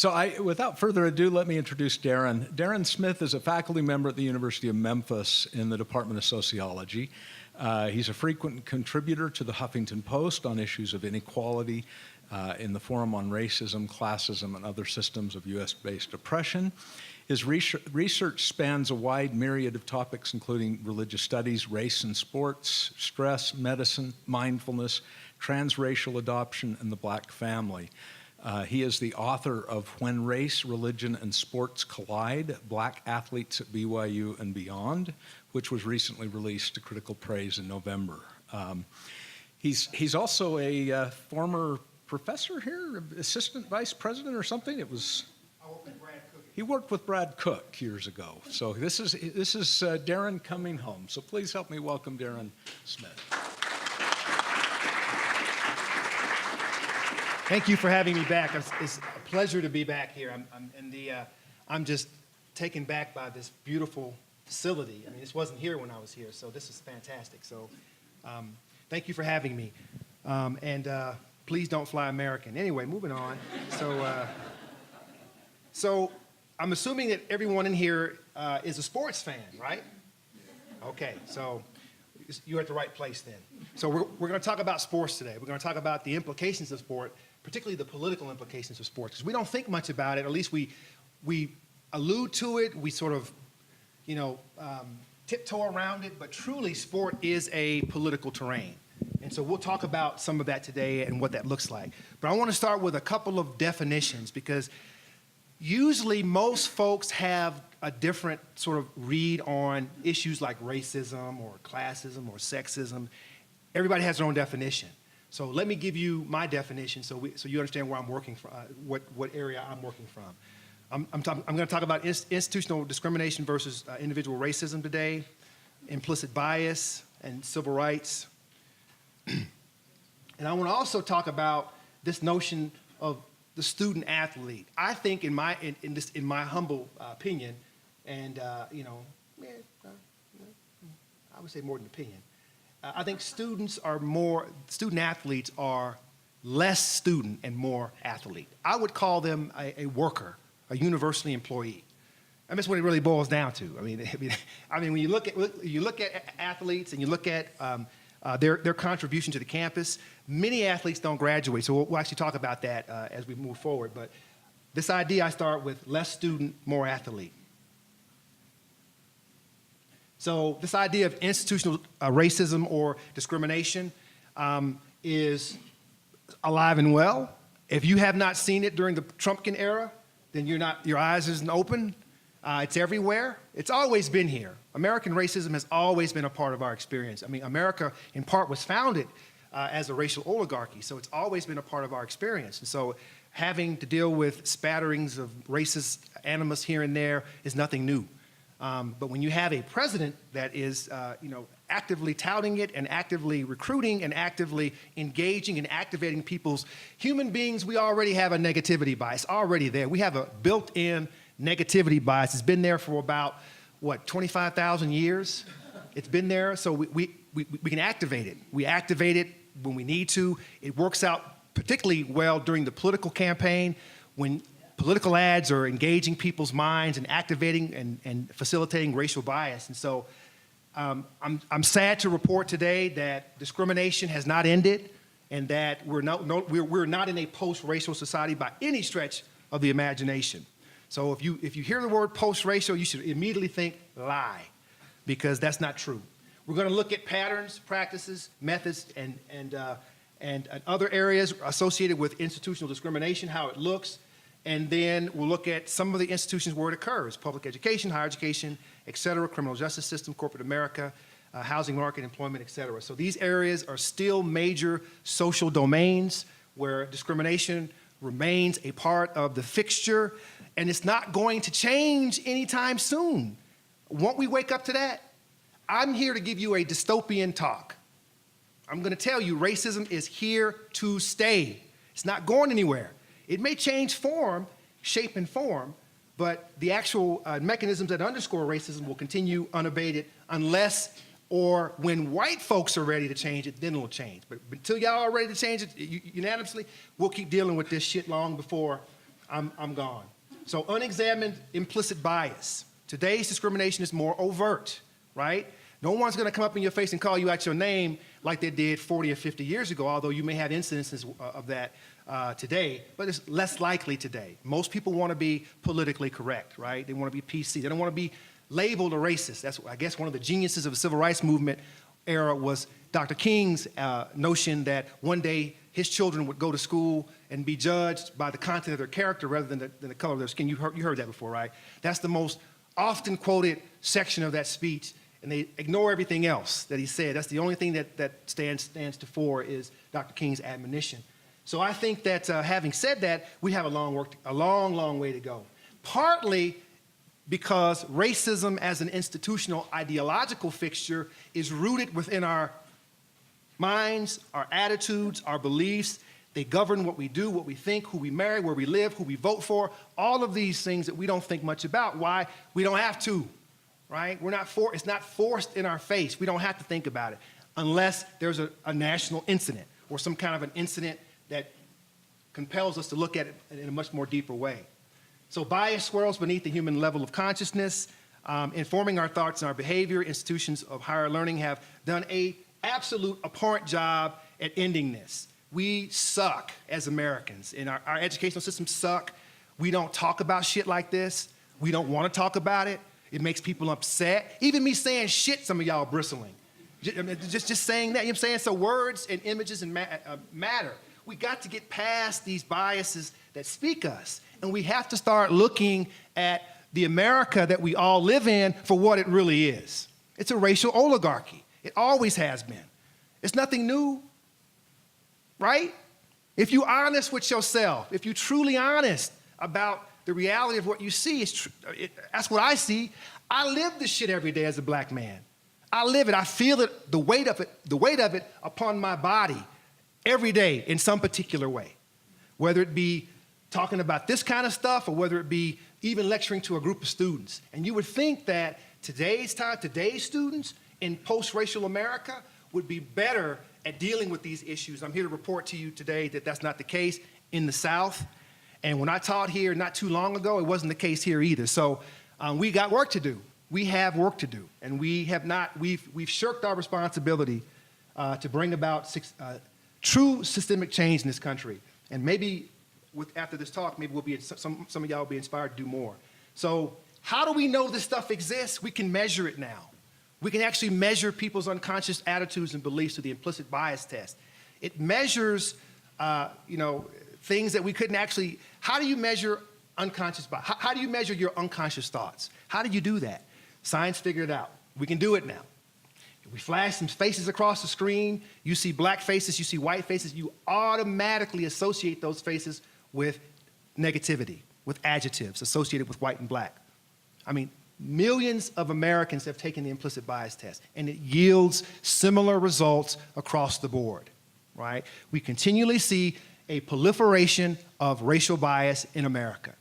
Without further ado, let me introduce Darron. Darron Smith is a faculty member at the University of Memphis in the Department of Sociology. He's a frequent contributor to the Huffington Post on issues of inequality in the Forum on Racism, Classism, and Other Systems of U.S.-Based Oppression. His research spans a wide myriad of topics, including religious studies, race and sports, stress, medicine, mindfulness, transracial adoption, and the Black family. He is the author of When Race, Religion, and Sports Collide, Black Athletes at BYU and Beyond, which was recently released to critical praise in November. He's also a former professor here, assistant vice president or something. It was. He worked with Brad Cook years ago. So this is Darron coming home. So please help me welcome Darron Smith. Thank you for having me back. It's a pleasure to be back here. I'm just taken back by this beautiful facility. I mean, this wasn't here when I was here, so this is fantastic. So thank you for having me. Please don't fly American. Anyway, moving on. So I'm assuming that everyone in here is a sports fan, right? Okay, so you're at the right place then. So we're going to talk about sports today. We're going to talk about the implications of sport, particularly the political implications of sports, because we don't think much about it. At least we allude to it. We sort of, tiptoe around it. But truly, sport is a political terrain. And so we'll talk about some of that today and what that looks like. But I want to start with a couple of definitions, because usually most folks have a different sort of read on issues like racism or classism or sexism. Everybody has their own definition. So let me give you my definition so you understand where I'm working from, what area I'm working from. I'm going to talk about institutional discrimination versus individual racism today, implicit bias, and civil rights. And I want to also talk about this notion of the student athlete. I think, in my humble opinion, and I would say more than opinion, I think student athletes are less student and more athlete. I would call them a worker, a university employee. And that's what it really boils down to. I mean, when you look at athletes and you look at their contribution to the campus, many athletes don't graduate. So we'll actually talk about that as we move forward. But this idea, I start with less student, more athlete. So this idea of institutional racism or discrimination is alive and well. If you have not seen it during the Trumpkin era, then your eyes isn't open. It's everywhere. It's always been here. American racism has always been a part of our experience. I mean, America, in part, was founded as a racial oligarchy, so it's always been a part of our experience. And so having to deal with spatterings of racist animus here and there is nothing new. But when you have a president that is, actively touting it and actively recruiting and actively engaging and activating human beings, we already have a negativity bias already there. We have a built-in negativity bias. It's been there for about, 25,000 years? It's been there, so we can activate it. We activate it when we need to. It works out particularly well during the political campaign when political ads are engaging people's minds and activating and facilitating racial bias. And so I'm sad to report today that discrimination has not ended and that we're not in a post-racial society by any stretch of the imagination. So if you hear the word post-racial, you should immediately think lie, because that's not true. We're going to look at patterns, practices, methods, and other areas associated with institutional discrimination, how it looks, and then we'll look at some of the institutions where it occurs: public education, higher education, et cetera, criminal justice system, corporate America, housing market, employment, et cetera. So these areas are still major social domains where discrimination remains a part of the fixture, and it's not going to change anytime soon. Won't we wake up to that? I'm here to give you a dystopian talk. I'm going to tell you racism is here to stay. It's not going anywhere. It may change form, shape and form, but the actual mechanisms that underscore racism will continue unabated unless or when white folks are ready to change it, then it'll change. But until y'all are ready to change it unanimously, we'll keep dealing with this shit long before I'm gone. So unexamined implicit bias. Today's discrimination is more overt, right? No one's going to come up in your face and call you out your name like they did 40 or 50 years ago, although you may have incidences of that today, but it's less likely today. Most people want to be politically correct, right? They want to be PC. They don't want to be labeled a racist. That's, I guess, one of the geniuses of the civil rights movement era was Dr. King's notion that one day his children would go to school and be judged by the content of their character rather than the color of their skin. You heard that before, right? That's the most often quoted section of that speech, and they ignore everything else that he said. That's the only thing that stands to fore is Dr. King's admonition. So I think that having said that, we have a long way to go. Partly because racism as an institutional ideological fixture is rooted within our minds, our attitudes, our beliefs. They govern what we do, what we think, who we marry, where we live, who we vote for, all of these things that we don't think much about. Why? We don't have to, right? It's not forced in our face. We don't have to think about it unless there's a national incident or some kind of an incident that compels us to look at it in a much more deeper way. So bias swirls beneath the human level of consciousness, informing our thoughts and our behavior. Institutions of higher learning have done an absolute abhorrent job at ending this. We suck as Americans, and our educational systems suck. We don't talk about shit like this. We don't want to talk about it. It makes people upset. Even me saying shit, some of y'all bristling. Just saying that, you know what I'm saying? So words and images and matter. We got to get past these biases that speak us, and we have to start looking at the America that we all live in for what it really is. It's a racial oligarchy. It always has been. It's nothing new, right? If you're honest with yourself, if you're truly honest about the reality of what you see, that's what I see. I live this shit every day as a black man. I live it. I feel it, the weight of it upon my body every day in some particular way, whether it be talking about this kind of stuff or whether it be even lecturing to a group of students. And you would think that today's students in post-racial America would be better at dealing with these issues. I'm here to report to you today that that's not the case in the South. And when I taught here not too long ago, it wasn't the case here either. So we got work to do. We have work to do. And we've shirked our responsibility to bring about true systemic change in this country. And maybe after this talk, maybe some of y'all will be inspired to do more. So how do we know this stuff exists? We can measure it now. We can actually measure people's unconscious attitudes and beliefs through the implicit bias test. It measures, things that we couldn't actually. How do you measure unconscious bias? How do you measure your unconscious thoughts? How do you do that? Science figured it out. We can do it now. If we flash some faces across the screen, you see black faces, you see white faces, you automatically associate those faces with negativity, with adjectives associated with white and black. I mean, millions of Americans have taken the implicit bias test, and it yields similar results across the board, right? We continually see a proliferation of racial bias in America.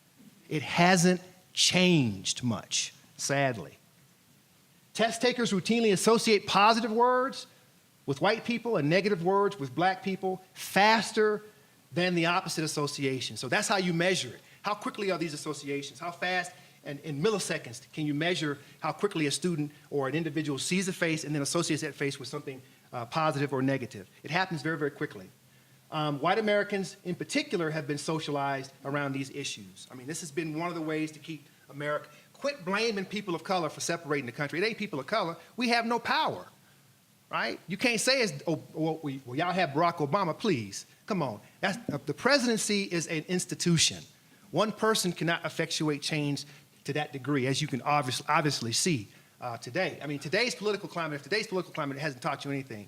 It hasn't changed much, sadly. Test takers routinely associate positive words with white people and negative words with black people faster than the opposite association. So that's how you measure it. How quickly are these associations? How fast? And in milliseconds, can you measure how quickly a student or an individual sees a face and then associates that face with something positive or negative? It happens very, very quickly. White Americans, in particular, have been socialized around these issues. I mean, this has been one of the ways to keep America. Quit blaming people of color for separating the country. It ain't people of color. We have no power, right? You can't say, y'all have Barack Obama, please. Come on. The presidency is an institution. One person cannot effectuate change to that degree, as you can obviously see today. I mean, if today's political climate hasn't taught you anything,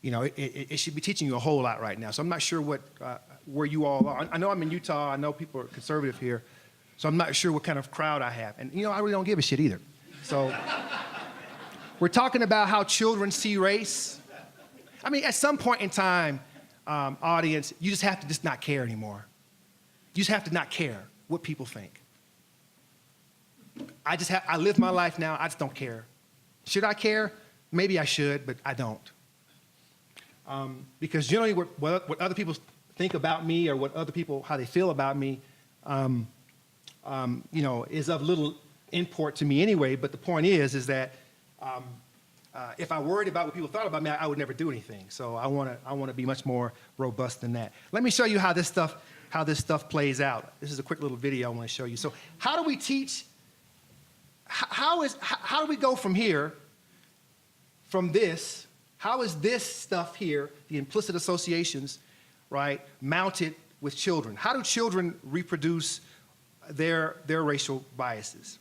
it should be teaching you a whole lot right now. So I'm not sure where you all are. I know I'm in Utah. I know people are conservative here. So I'm not sure what kind of crowd I have. And, I really don't give a shit either. So we're talking about how children see race. I mean, at some point in time, audience, you just have to just not care anymore. You just have to not care what people think. I live my life now. I just don't care. Should I care? Maybe I should, but I don't. Because generally what other people think about me or how they feel about me is of little import to me anyway. But the point is that if I worried about what people thought about me, I would never do anything. So I want to be much more robust than that. Let me show you how this stuff plays out. This is a quick little video I want to show you. So how do we teach? How do we go from here, from this? How is this stuff here, the implicit associations, right, mounted with children? How do children reproduce their racial biases?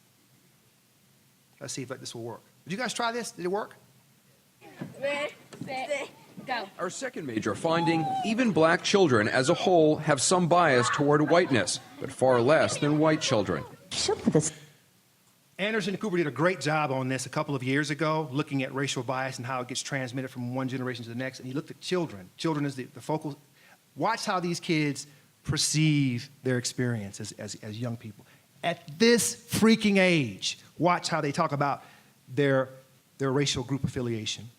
Let's see if this will work. Did you guys try this? Did it work? Ready, set, go. Our second major finding, even black children as a whole have some bias toward whiteness, but far less than white children. Anderson and Cooper did a great job on this a couple of years ago, looking at racial bias and how it gets transmitted from one generation to the next. And he looked at children. Children is the focal. Watch how these kids perceive their experience as young people. At this freaking age, watch how they talk about their racial group affiliation.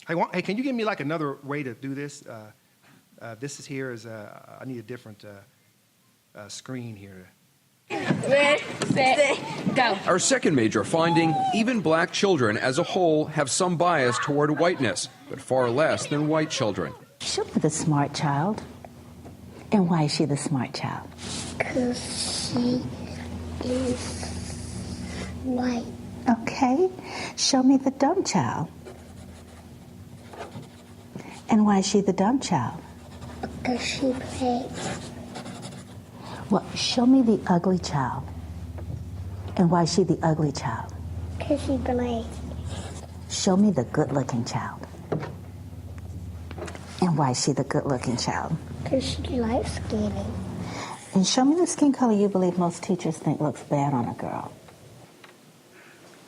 Hey, can you give me like another way to do this? This is here is I need a different screen here. Ready, set, go. Our second major finding, even black children as a whole have some bias toward whiteness, but far less than white children. She'll be the smart child. And why is she the smart child? Because she is white. Okay. Show me the dumb child. And why is she the dumb child? Because she plays. Well, show me the ugly child. And why is she the ugly child? Because she plays. Show me the good-looking child. And why is she the good-looking child? Because she likes skinny. And show me the skin color you believe most teachers think looks bad on a girl.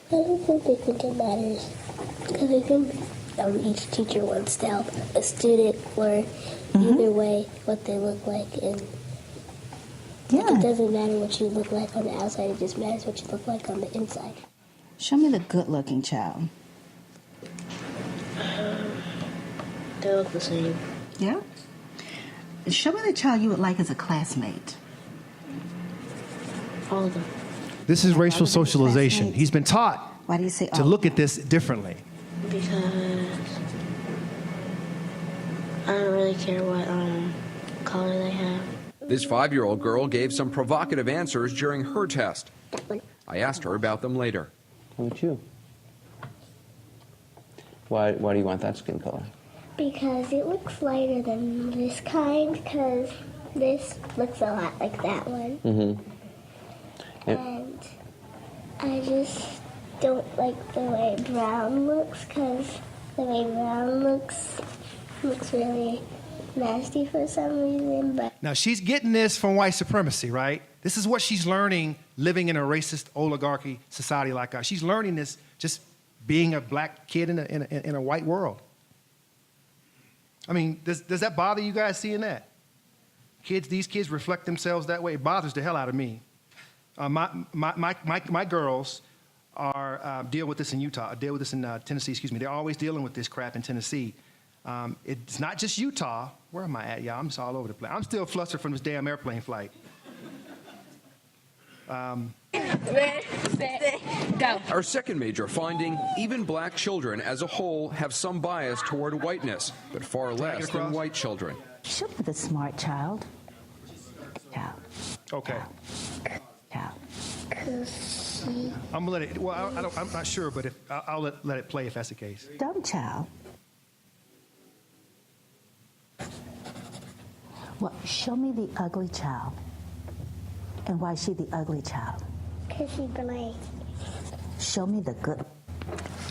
I don't think they think it matters. Because I think each teacher wants to help a student learn either way what they look like. And it doesn't matter what you look like on the outside. It just matters what you look like on the inside. Show me the good-looking child. They look the same. Yeah? Show me the child you would like as a classmate. All of them. This is racial All of them socialization. classmates. He's been taught Why do you say all to of look them? at this differently. Because I don't really care what color they have. This 5-year-old girl gave some provocative answers during her test. I asked her about them later. How about you? Why do you want that skin color? Because it looks lighter than this kind, because this looks a lot like that one. Mm-hmm. And I just don't like the way brown looks, because the way brown looks really nasty for some reason. But Now, she's getting this from white supremacy, right? This is what she's learning living in a racist oligarchy society like ours. She's learning this just being a black kid in a white world. I mean, does that bother you guys seeing that? These kids reflect themselves that way. It bothers the hell out of me. My girls deal with this in Utah, deal with this in Tennessee, excuse me. They're always dealing with this crap in Tennessee. It's not just Utah. Where am I at? Yeah, I'm just all over the place. I'm still flustered from this damn airplane flight. Ready, set, go. Our second major finding, even black children as a whole have some bias toward whiteness, but far less than white children. She'll be the smart child. Child. Okay. Child. because she I'm gonna let it. Well, I'm not sure, but I'll let it play if that's the case. Dumb child. Well, show me the ugly child. And why is she the ugly child? Because she plays. Show me the good.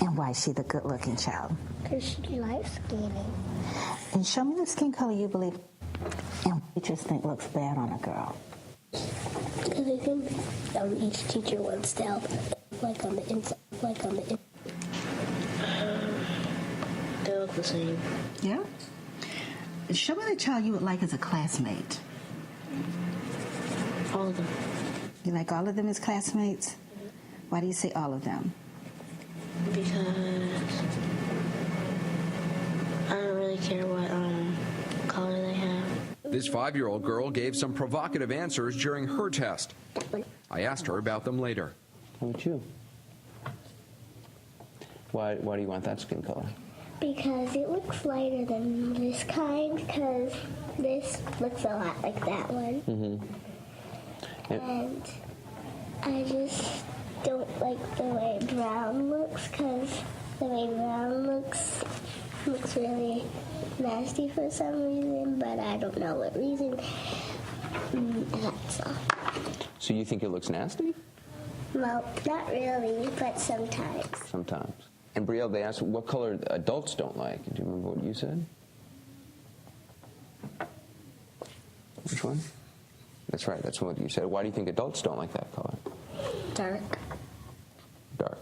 And why is she the good-looking child? Because she likes skinny. And show me the skin color you believe and teachers think looks bad on a girl. Because I think each teacher wants to help, like on the inside, like on the inside. They look the same. Yeah? Show me the child you would like as a classmate. All of them. You like all of them as classmates? Why do you say all of them? Because I don't really care what color they have. This 5-year-old girl gave some provocative answers during her test. I asked her about them later. How about you? Why do you want that skin color? Because it looks lighter than this kind, because this looks a lot like that one. Mm-hmm. And I just don't like the way brown looks, because the way brown looks really nasty for some reason, but I don't know what reason. That's all. So you think it looks nasty? Well, not really, but sometimes. Sometimes. And Brielle, they asked what color adults don't like. Do you remember what you said? Which one? That's right, that's what you said. Why do you think adults don't like that color? Dark. Dark.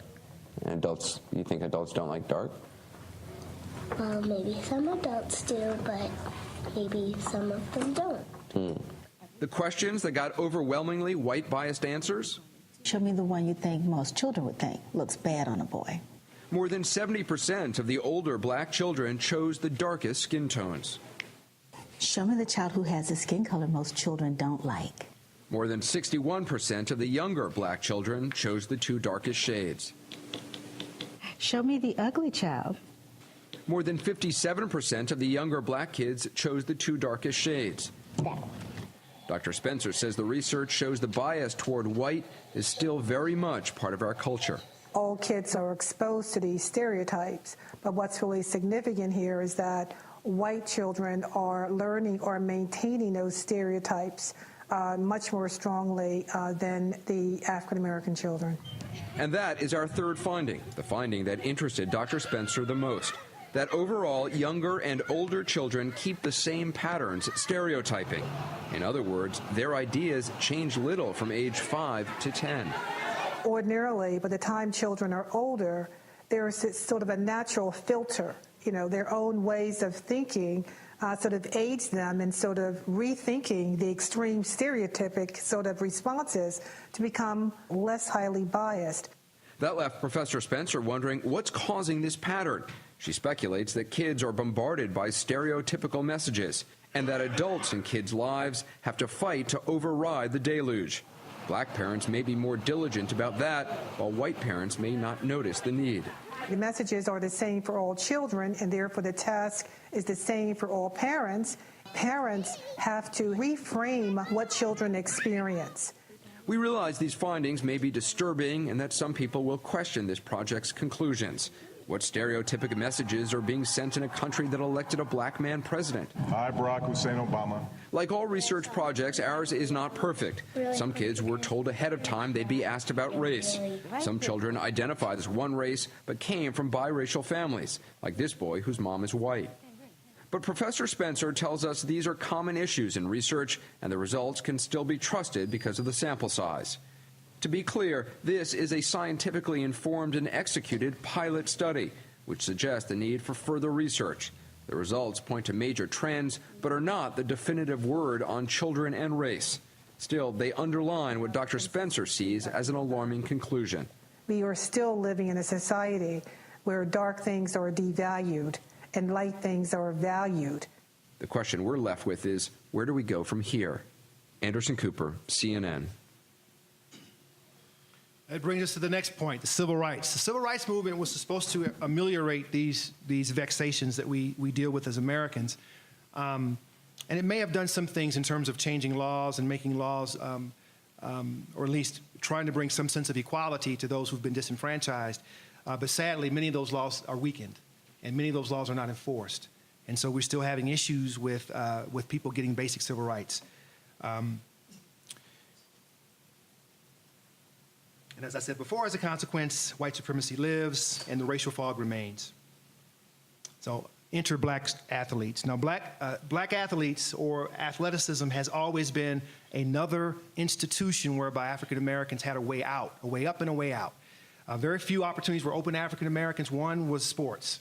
And adults, you think adults don't like dark? Well, maybe some adults do, but maybe some of them don't. The questions that got overwhelmingly white-biased answers? Show me the one you think most children would think looks bad on a boy. More than 70% of the older black children chose the darkest skin tones. Show me the child who has a skin color most children don't like. More than 61% of the younger black children chose the 2 darkest shades. Show me the ugly child. More than 57% of the younger black kids chose the 2 darkest shades. Dr. Spencer says the research shows the bias toward white is still very much part of our culture. All kids are exposed to these stereotypes, but what's really significant here is that white children are learning or maintaining those stereotypes much more strongly than the African American children. And that is our third finding, the finding that interested Dr. Spencer the most, that overall younger and older children keep the same patterns stereotyping. In other words, their ideas change little from age 5 to 10. Ordinarily, by the time children are older, there's sort of a natural filter, their own ways of thinking sort of aids them in sort of rethinking the extreme stereotypic sort of responses to become less highly biased. That left Professor Spencer wondering what's causing this pattern. She speculates that kids are bombarded by stereotypical messages and that adults in kids' lives have to fight to override the deluge. Black parents may be more diligent about that, while white parents may not notice the need. The messages are the same for all children, and therefore the task is the same for all parents. Parents have to reframe what children experience. We realize these findings may be disturbing and that some people will question this project's conclusions. What stereotypic messages are being sent in a country that elected a black man president? I, Barack Hussein Obama. Like all research projects, ours is not perfect. Some kids were told ahead of time they'd be asked about race. Some children identified as one race but came from biracial families, like this boy whose mom is white. But Professor Spencer tells us these are common issues in research and the results can still be trusted because of the sample size. To be clear, this is a scientifically informed and executed pilot study, which suggests the need for further research. The results point to major trends, but are not the definitive word on children and race. Still, they underline what Dr. Spencer sees as an alarming conclusion. We are still living in a society where dark things are devalued and light things are valued. The question we're left with is, where do we go from here? Anderson Cooper, CNN. That brings us to the next point, the civil rights. The civil rights movement was supposed to ameliorate these vexations that we deal with as Americans. And it may have done some things in terms of changing laws and making laws, or at least trying to bring some sense of equality to those who've been disenfranchised. But sadly, many of those laws are weakened, and many of those laws are not enforced. And so we're still having issues with people getting basic civil rights. And as I said before, as a consequence, white supremacy lives and the racial fog remains. So enter black athletes. Now, black athletes or athleticism has always been another institution whereby African Americans had a way out, a way up and a way out. Very few opportunities were open to African Americans. One was sports.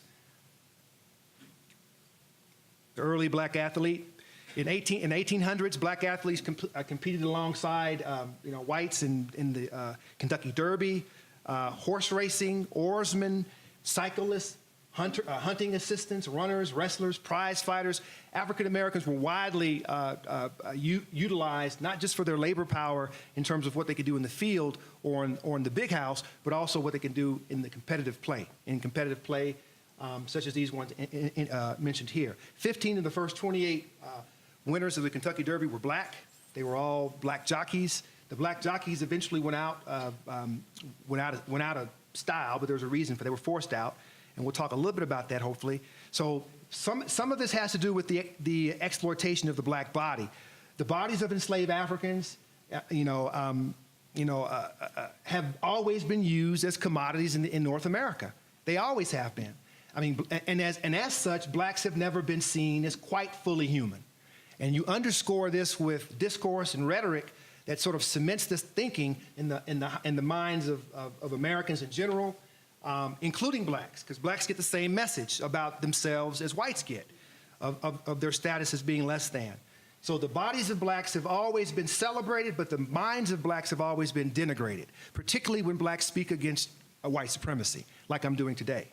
The early black athlete. In 1800s, black athletes competed alongside whites in the Kentucky Derby, horse racing, oarsmen, cyclists, hunting assistants, runners, wrestlers, prize fighters. African Americans were widely utilized, not just for their labor power in terms of what they could do in the field or in the big house, but also what they can do in the competitive play. Such as these ones mentioned here. 15 of the first 28 winners of the Kentucky Derby were black. They were all black jockeys. The black jockeys eventually went out of style, but there was a reason for they were forced out. And we'll talk a little bit about that, hopefully. So some of this has to do with the exploitation of the black body. The bodies of enslaved Africans, have always been used as commodities in North America. They always have been. I mean, and as such, blacks have never been seen as quite fully human. And you underscore this with discourse and rhetoric that sort of cements this thinking in the minds of Americans in general, including blacks, because blacks get the same message about themselves as whites get, of their status as being less than. So the bodies of blacks have always been celebrated, but the minds of blacks have always been denigrated, particularly when blacks speak against white supremacy, like I'm doing today.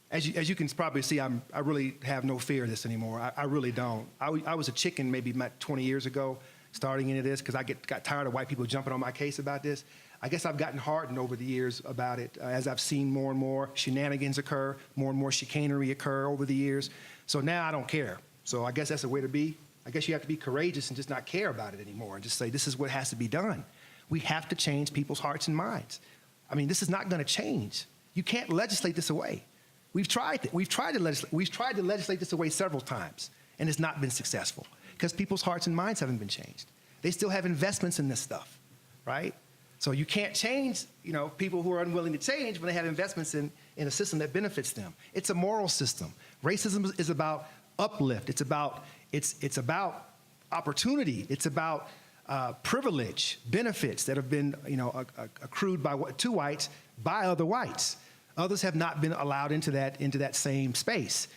As you can probably see, I really have no fear of this anymore. I really don't. I was a chicken maybe about 20 years ago, starting into this, because I got tired of white people jumping on my case about this. I guess I've gotten hardened over the years about it, as I've seen more and more shenanigans occur, more and more chicanery occur over the years. So now I don't care. So I guess that's the way to be. I guess you have to be courageous and just not care about it anymore and just say, this is what has to be done. We have to change people's hearts and minds. I mean, this is not going to change. You can't legislate this away. We've tried to legislate this away several times, and it's not been successful because people's hearts and minds haven't been changed. They still have investments in this stuff, right? So you can't change, people who are unwilling to change when they have investments in a system that benefits them. It's a moral system. Racism is about uplift. It's about opportunity. It's about privilege, benefits that have been, accrued to whites by other whites. Others have not been allowed into that same space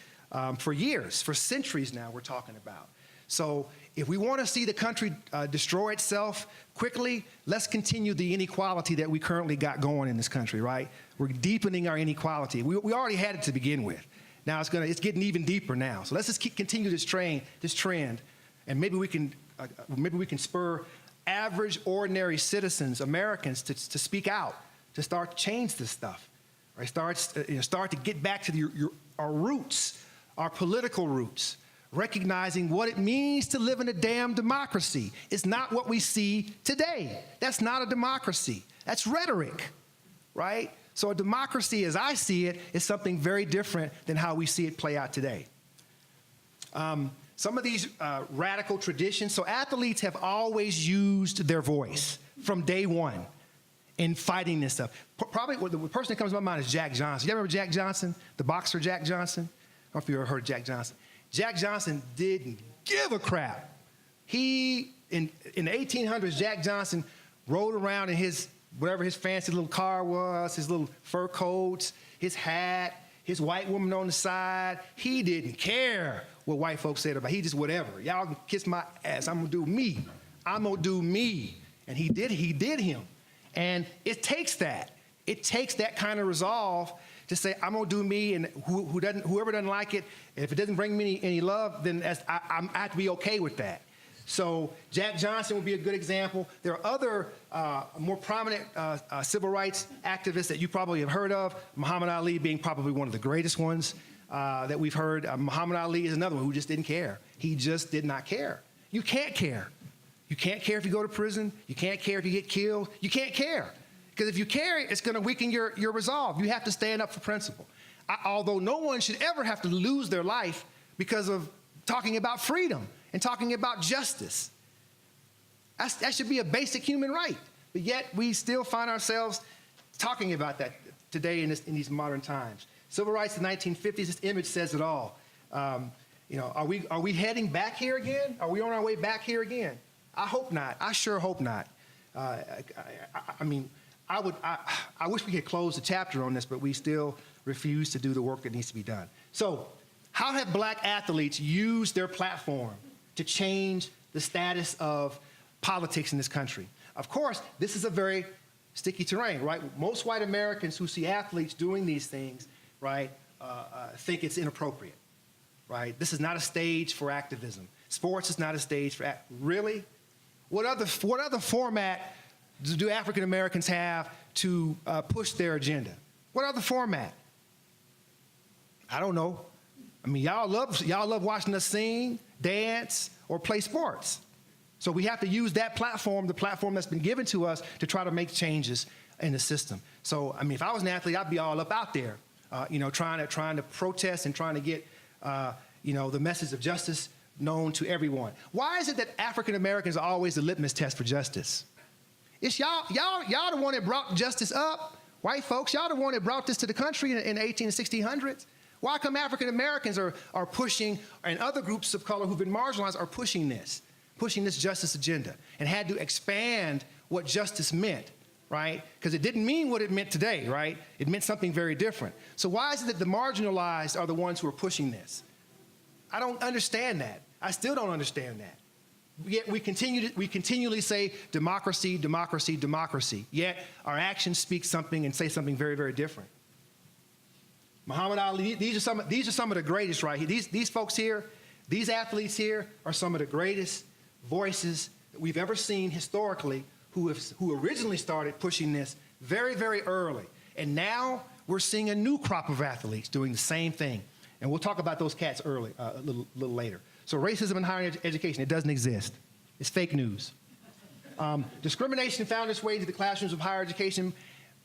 for years, for centuries now we're talking about. So if we want to see the country destroy itself quickly, let's continue the inequality that we currently got going in this country, right? We're deepening our inequality. We already had it to begin with. Now it's getting even deeper now. So let's just continue this trend, and maybe we can spur average, ordinary citizens, Americans, to speak out, to start to change this stuff. Right? Start to get back to our roots, our political roots, recognizing what it means to live in a damn democracy. It's not what we see today. That's not a democracy. That's rhetoric, right? So a democracy, as I see it, is something very different than how we see it play out today. Some of these radical traditions, so athletes have always used their voice from day one in fighting this stuff. Probably the person that comes to my mind is Jack Johnson. You ever remember Jack Johnson, the boxer Jack Johnson? I don't know if you ever heard of Jack Johnson. Jack Johnson didn't give a crap. In the 1800s, Jack Johnson rode around in whatever his fancy little car was, his little fur coats, his hat, his white woman on the side. He didn't care what white folks said about it. He just whatever. Y'all can kiss my ass. I'm gonna do me. I'm gonna do me. And he did him. And it takes that. It takes that kind of resolve to say, I'm gonna do me, and whoever doesn't like it, if it doesn't bring me any love, then I have to be okay with that. So Jack Johnson would be a good example. There are other more prominent civil rights activists that you probably have heard of, Muhammad Ali being probably one of the greatest ones that we've heard. Muhammad Ali is another one who just didn't care. He just did not care. You can't care. You can't care if you go to prison. You can't care if you get killed. You can't care. Because if you care, it's going to weaken your resolve. You have to stand up for principle. Although no one should ever have to lose their life because of talking about freedom and talking about justice. That should be a basic human right. But yet we still find ourselves talking about that today in these modern times. Civil rights in the 1950s, this image says it all. Are we heading back here again? Are we on our way back here again? I hope not. I sure hope not. I wish we could close the chapter on this, but we still refuse to do the work that needs to be done. So how have black athletes used their platform to change the status of politics in this country? Of course, this is a very sticky terrain, right? Most white Americans who see athletes doing these things, right, think it's inappropriate, right? This is not a stage for activism. Sports is not a stage for really? What other format do African Americans have to push their agenda? What other format? I don't know. I mean, y'all love watching us sing, dance, or play sports. So we have to use that platform, the platform that's been given to us, to try to make changes in the system. So, I mean, if I was an athlete, I'd be all up out there, trying to protest and trying to get, the message of justice known to everyone. Why is it that African Americans are always the litmus test for justice? It's y'all the one that brought justice up. White folks, y'all the one that brought this to the country in the 1800s and 1600s. Why come African Americans are pushing, and other groups of color who've been marginalized are pushing this justice agenda, and had to expand what justice meant, right? Because it didn't mean what it meant today, right? It meant something very different. So why is it that the marginalized are the ones who are pushing this? I don't understand that. I still don't understand that. Yet we continually say democracy, democracy, democracy. Yet our actions speak something and say something very, very different. Muhammad Ali, these are some of the greatest right here. These folks here, these athletes here are some of the greatest voices that we've ever seen historically who originally started pushing this very, very early. And now we're seeing a new crop of athletes doing the same thing. And we'll talk about those cats a little later. So racism in higher education, it doesn't exist. It's fake news. Discrimination found its way into the classrooms of higher education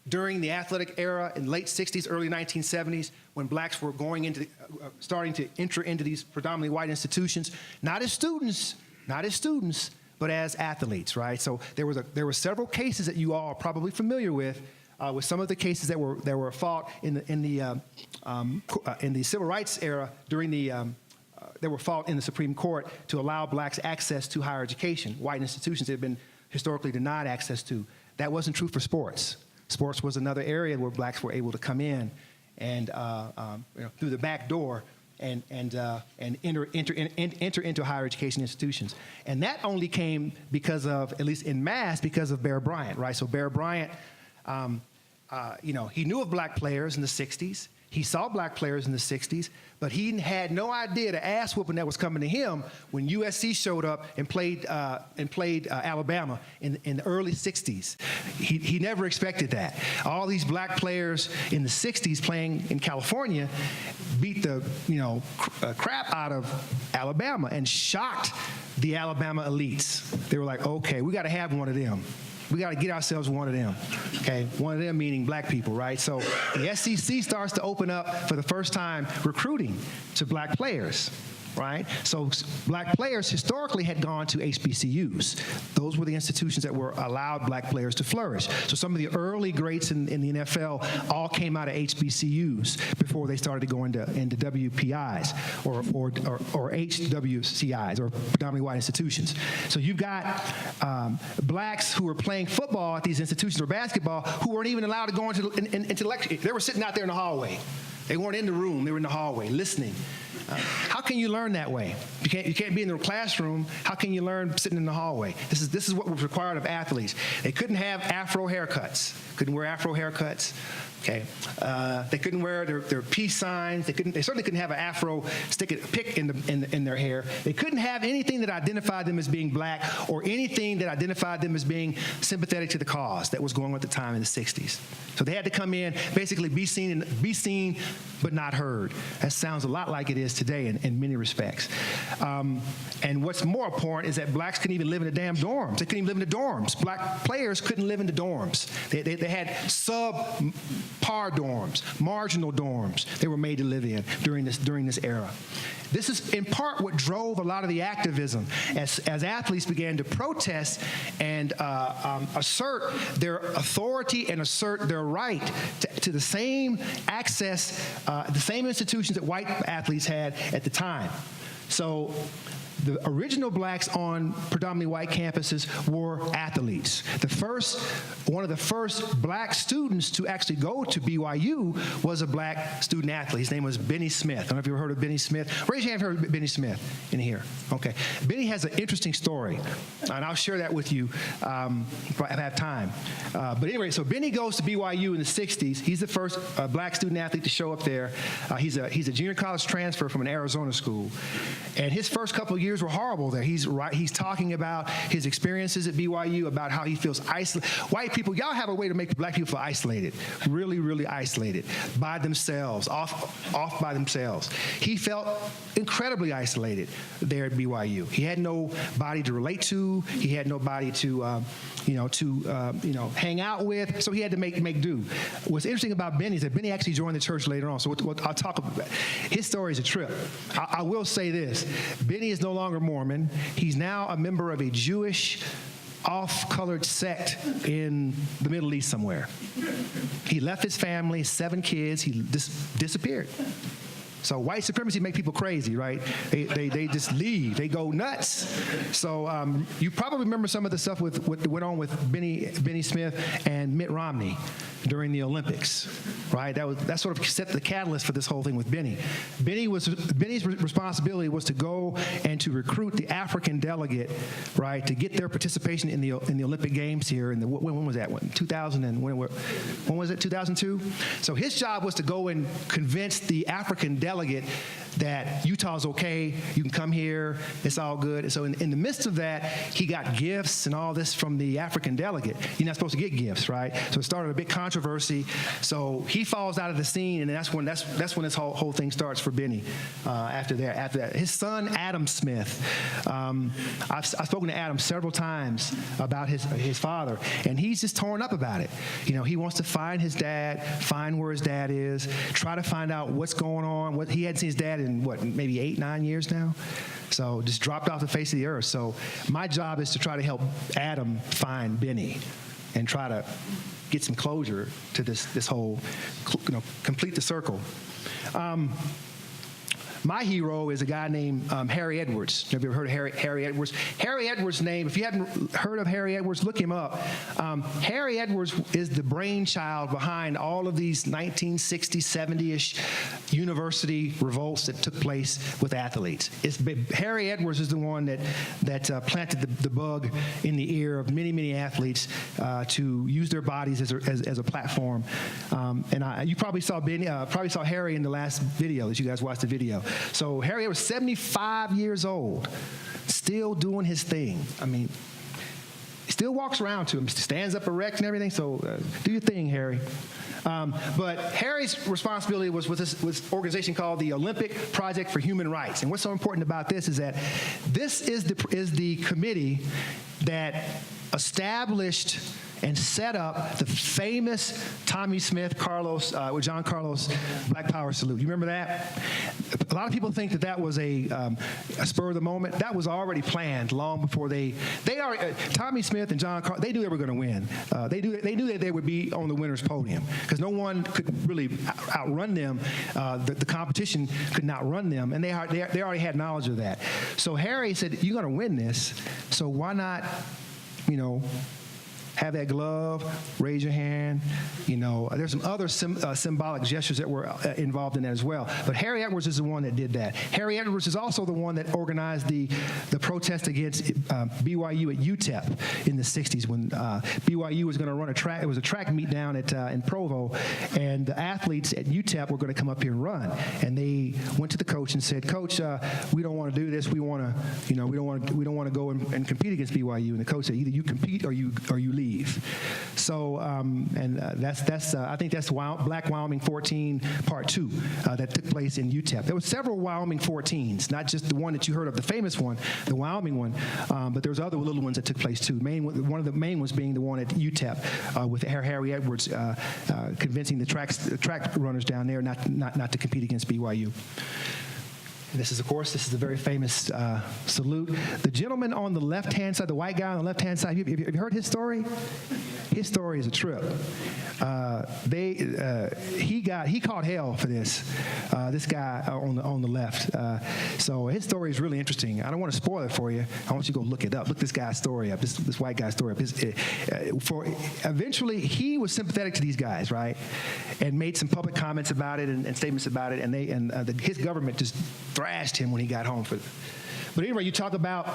during the athletic era in late 60s, early 1970s, when blacks were starting to enter into these predominantly white institutions, not as students, but as athletes, right? So there were several cases that you all are probably familiar with some of the cases that were fought in the civil rights era during that were fought in the Supreme Court to allow blacks access to higher education, white institutions that had been historically denied access to. That wasn't true for sports. Sports was another area where blacks were able to come in and through the back door and enter into higher education institutions. And that only came because of, at least en masse, because of Bear Bryant, right? So Bear Bryant, he knew of black players in the 60s. He saw black players in the 60s, but he had no idea the ass whooping that was coming to him when USC showed up and played Alabama in the early 60s. He never expected that. All these black players in the 60s playing in California beat the crap out of Alabama and shocked the Alabama elites. They were like, okay, we got to have one of them. We got to get ourselves one of them, okay? One of them meaning black people, right? So the SEC starts to open up for the first time recruiting to black players, right? So black players historically had gone to HBCUs. Those were the institutions that were allowed black players to flourish. So some of the early greats in the NFL all came out of HBCUs before they started to go into WPIs or HWCIs, or predominantly white institutions. So you've got blacks who were playing football at these institutions or basketball who weren't even allowed to go into lecture. They were sitting out there in the hallway. They weren't in the room. They were in the hallway listening. How can you learn that way? You can't be in the classroom. How can you learn sitting in the hallway? This is what was required of athletes. They couldn't have afro haircuts. Couldn't wear afro haircuts. Okay. They couldn't wear their peace signs. They certainly couldn't have an afro pick in their hair. They couldn't have anything that identified them as being black or anything that identified them as being sympathetic to the cause that was going on at the time in the 60s. So they had to come in, basically be seen but not heard. That sounds a lot like it is today in many respects. And what's more important is that blacks couldn't even live in the damn dorms. They couldn't even live in the dorms. Black players couldn't live in the dorms. They had subpar dorms, marginal dorms they were made to live in during this era. This is in part what drove a lot of the activism as athletes began to protest and assert their authority and assert their right to the same access, the same institutions that white athletes had at the time. So the original blacks on predominantly white campuses were athletes. One of the first black students to actually go to BYU was a black student athlete. His name was Benny Smith. I don't know if you've ever heard of Benny Smith. Raise your hand if you've heard of Benny Smith in here. Okay. Benny has an interesting story, and I'll share that with you if I have time. But anyway, so Benny goes to BYU in the 60s. He's the first black student athlete to show up there. He's a junior college transfer from an Arizona school. And his first couple of years were horrible there. He's talking about his experiences at BYU, about how he feels isolated. White people, y'all have a way to make black people feel isolated, really, really isolated, by themselves, off by themselves. He felt incredibly isolated there at BYU. He had nobody to relate to. He had nobody to hang out with. So he had to make do. What's interesting about Benny is that Benny actually joined the church later on. So I'll talk about his story is a trip. I will say this: Benny is no longer Mormon. He's now a member of a Jewish off-colored sect in the Middle East somewhere. He left his family, 7 kids. He just disappeared. So white supremacy make people crazy, right? They just leave. They go nuts. So you probably remember some of the stuff what went on with Benny Smith and Mitt Romney during the Olympics, right? That sort of set the catalyst for this whole thing with Benny. Benny's responsibility was to go and to recruit the African delegate, right, to get their participation in the Olympic Games here. When was that? when was it? 2002. So his job was to go and convince the African delegate that Utah's okay, you can come here, it's all good. And so in the midst of that, he got gifts and all this from the African delegate. You're not supposed to get gifts, right? So it started a big controversy. So he falls out of the scene, and that's when this whole thing starts for Benny. After that, his son Adam Smith. I've spoken to Adam several times about his father, and he's just torn up about it. He wants to find his dad, find where his dad is, try to find out what's going on. What he hadn't seen his dad in maybe 8-9 years now. So just dropped off the face of the earth. So my job is to try to help Adam find Benny and try to get some closure to this whole, complete the circle. My hero is a guy named Harry Edwards. Have you ever heard of Harry Edwards? Harry Edwards' name, if you haven't heard of Harry Edwards, look him up. Harry Edwards is the brainchild behind all of these 1960s, 70-ish university revolts that took place with athletes. Harry Edwards is the one that planted the bug in the ear of many, many athletes to use their bodies as a platform. You probably saw Harry in the last video that you guys watched the video. So Harry was 75 years old, still doing his thing. I mean, he still walks around to him, stands up erect and everything. So do your thing, Harry. But Harry's responsibility was with this organization called the Olympic Project for Human Rights. And what's so important about this is that this is the committee that established and set up the famous Tommy Smith, John Carlos Black Power salute. You remember that? A lot of people think that was a spur of the moment. That was already planned long before Tommy Smith and John Carlos, they knew they were going to win. They knew that they would be on the winner's podium because no one could really outrun them. The competition could not run them, and they already had knowledge of that. So Harry said, "You're going to win this, so why not, have that glove, raise your hand." There's some other symbolic gestures that were involved in that as well. But Harry Edwards is the one that did that. Harry Edwards is also the one that organized the protest against BYU at UTEP in the 60s when BYU was going to run a track. It was a track meet down in Provo, and the athletes at UTEP were going to come up here and run. And they went to the coach and said, "Coach, we don't want to do this. We want to, we don't want to go and compete against BYU." And the coach said, "Either you compete or you leave." So, I think that's Black Wyoming 14 Part 2 that took place in UTEP. There were several Wyoming 14s, not just the one that you heard of, the famous one, the Wyoming one, but there was other little ones that took place too. One of the main ones being the one at UTEP with Harry Edwards convincing the track runners down there not to compete against BYU. This is a very famous salute. The gentleman on the left-hand side, the white guy on the left-hand side, have you heard his story? His story is a trip. He caught hell for this. This guy on the left. So his story is really interesting. I don't want to spoil it for you. I want you to go look it up. Look this guy's story up. This white guy's story up. Eventually, he was sympathetic to these guys, right, and made some public comments about it and statements about it. And his government just thrashed him when he got home for it. But anyway, you talk about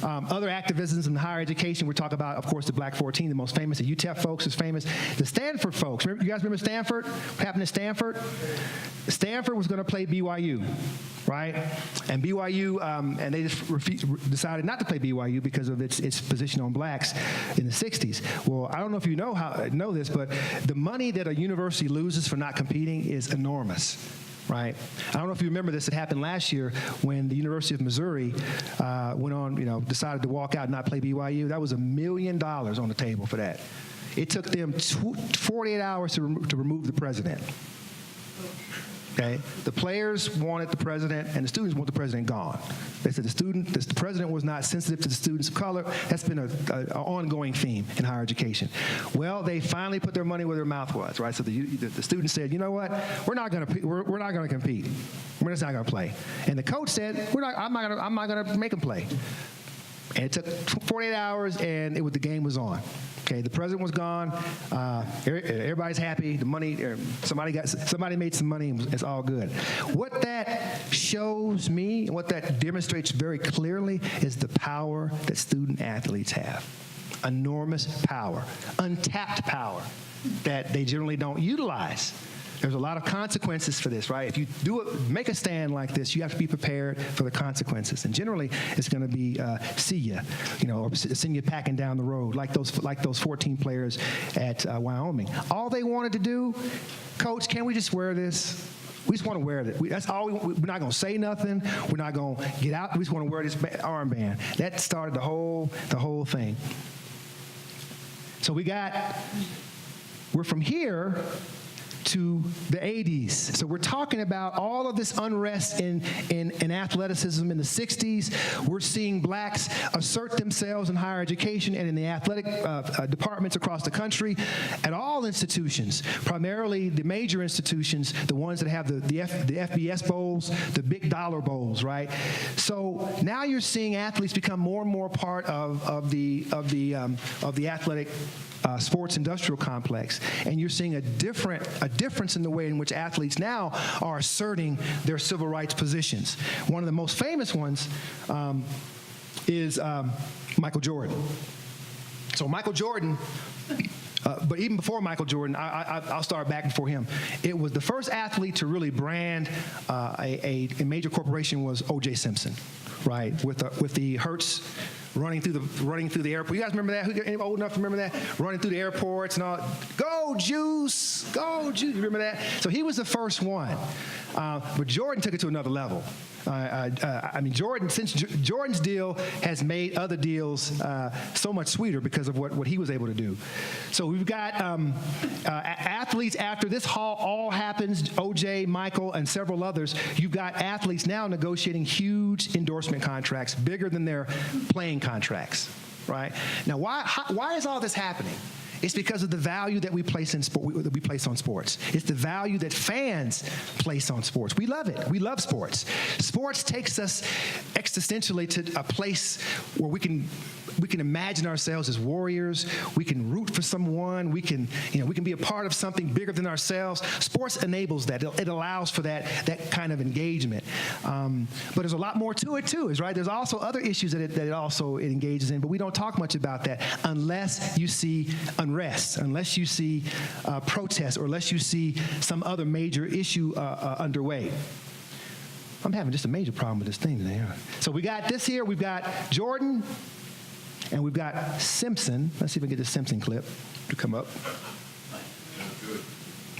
other activisms in higher education. We talk about, of course, the Black 14, the most famous. The UTEP folks is famous. The Stanford folks. You guys remember Stanford? What happened to Stanford? Stanford was going to play BYU, right? And BYU, and they just decided not to play BYU because of its position on blacks in the 60s. Well, I don't know if you know this, but the money that a university loses for not competing is enormous. Right. I don't know if you remember this. It happened last year when the University of Missouri went on, decided to walk out and not play BYU. That was $1 million on the table for that. It took them 48 hours to remove the president. Okay. The players wanted the president, and the students want the president gone. They said the president was not sensitive to the students of color. That's been an ongoing theme in higher education. Well, they finally put their money where their mouth was, right? So the students said, you know what? We're not going to compete. We're just not going to play. And the coach said, I'm not going to make them play. And it took 48 hours, and the game was on. Okay, the president was gone. Everybody's happy. The money, somebody made some money. It's all good. What that shows me, and what that demonstrates very clearly, is the power that student athletes have. Enormous power, untapped power that they generally don't utilize. There's a lot of consequences for this, right? If you make a stand like this, you have to be prepared for the consequences. And generally, it's going to be see ya, or send you packing down the road, like those 14 players at Wyoming. All they wanted to do, Coach, can we just wear this? We just want to wear it. That's all. We're not going to say nothing. We're not going to get out. We just want to wear this armband. That started the whole thing. So we're from here to the 80s. So we're talking about all of this unrest in athleticism in the 60s. We're seeing blacks assert themselves in higher education and in the athletic departments across the country at all institutions, primarily the major institutions, the ones that have the FBS bowls, the big dollar bowls, right? So now you're seeing athletes become more and more part of the athletic sports industrial complex, and you're seeing a difference in the way in which athletes now are asserting their civil rights positions. One of the most famous ones is Michael Jordan. So Michael Jordan, but even before Michael Jordan, I'll start back before him. It was the first athlete to really brand a major corporation was O.J. Simpson, right? With the Hertz running through the airport. You guys remember that? Anybody old enough to remember that? Running through the airports and all. Go Juice! Go Juice! You remember that? So he was the first one. But Jordan took it to another level. Since Jordan's deal has made other deals so much sweeter because of what he was able to do. So we've got athletes after this all happens, OJ, Michael, and several others, you've got athletes now negotiating huge endorsement contracts, bigger than their playing contracts, right? Now, why is all this happening? It's because of the value that we place on sports. It's the value that fans place on sports. We love it. We love sports. Sports takes us existentially to a place where we can imagine ourselves as warriors. We can root for someone. We can be a part of something bigger than ourselves. Sports enables that. It allows for that kind of engagement. But there's a lot more to it too, right? There's also other issues that it also engages in, but we don't talk much about that unless you see unrest, unless you see protests, or unless you see some other major issue underway. I'm having just a major problem with this thing today. So we got this here. We've got Jordan. And we've got Simpson. Let's see if we can get this Simpson clip to come up.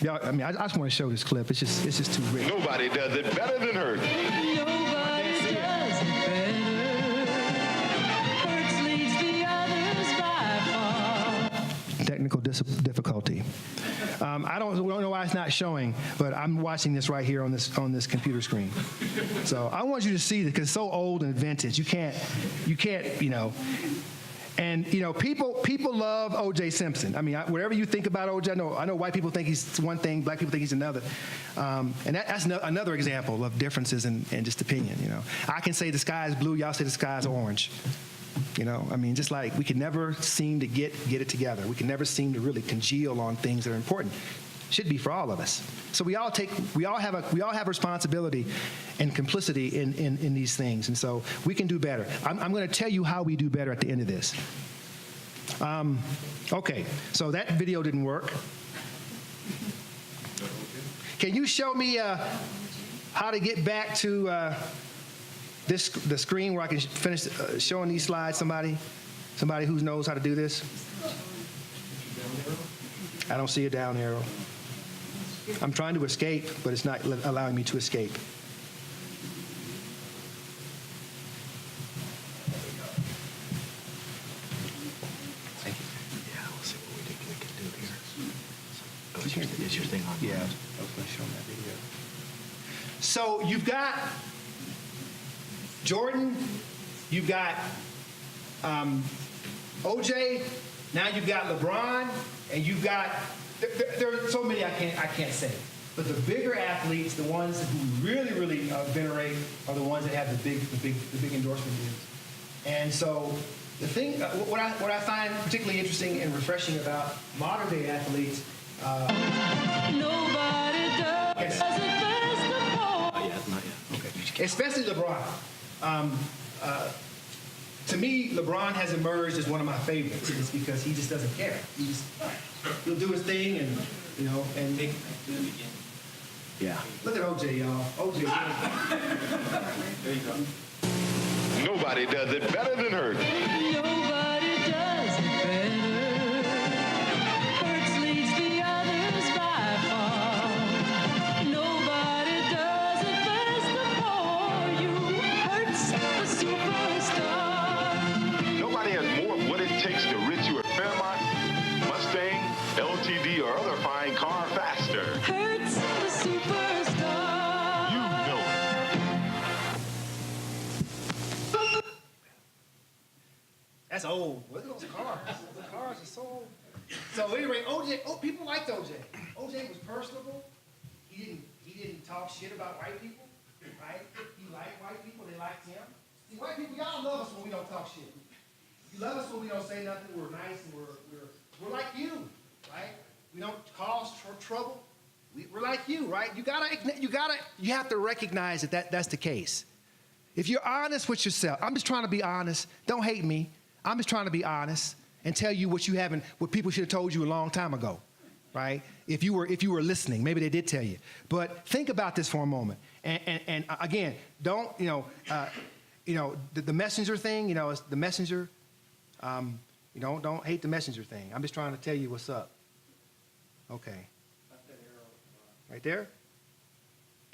Yeah, I just want to show this clip. It's just too rich. Nobody does it better than her. Nobody does it better. Hertz leads the others by far. Technical difficulty. I don't know why it's not showing, but I'm watching this right here on this computer screen. So I want you to see this because it's so old and vintage. You can't. And you know, people love O.J. Simpson. I mean, whatever you think about O.J., I know white people think he's one thing, black people think he's another, and that's another example of differences in just opinion. You know, I can say the sky is blue, y'all say the sky is orange. You know, I mean, just like we can never seem to get it together. We can never seem to really congeal on things that are important. Should be for all of us. So we all have responsibility and complicity in these things, and so we can do better. I'm going to tell you how we do better at the end of this. Okay, so that video didn't work. Can you show me how to get back to the screen where I can finish showing these slides? Somebody who knows how to do this? I don't see a down arrow. I'm trying to escape, but it's not allowing me to escape. Thank you. Yeah, we'll see what we can do here. Is your thing on? Yeah, I was going to show them that video. So you've got Jordan, you've got OJ, now you've got LeBron, and you've got there are so many I can't say. But the bigger athletes, the ones who really venerate, are the ones that have the big endorsement deals. And so the thing, what I find particularly interesting and refreshing about modern day athletes. Nobody does it best of all. Not yet. Okay. Especially LeBron. To me, LeBron has emerged as one of my favorites. It's because he just doesn't care. He'll do his thing, and you know, and make. Yeah. Look at OJ, y'all. OJ. There you go. Nobody does it better than Hurt. Nobody does it better. Hurts leads the others by far. Nobody does it best of all. You Hurts the superstar. Nobody has more of what it takes to rid you a Fairmont, Mustang, LTD, or other fine car faster. Hurts the superstar. You know it. That's old. Look at those cars. The cars are so old. So anyway, people liked OJ. OJ was personable. He didn't talk shit about white people, right? He liked white people. They liked him. See, white people, y'all love us when we don't talk shit. You love us when we don't say nothing. We're nice and we're like you, right? We don't cause trouble. We're like you, right? You have to recognize that's the case. If you're honest with yourself, I'm just trying to be honest. Don't hate me. I'm just trying to be honest and tell you what people should have told you a long time ago, right? If you were listening, maybe they did tell you. But think about this for a moment. And again, don't the messenger thing. It's the messenger. Don't hate the messenger thing. I'm just trying to tell you what's up. Okay. Right there?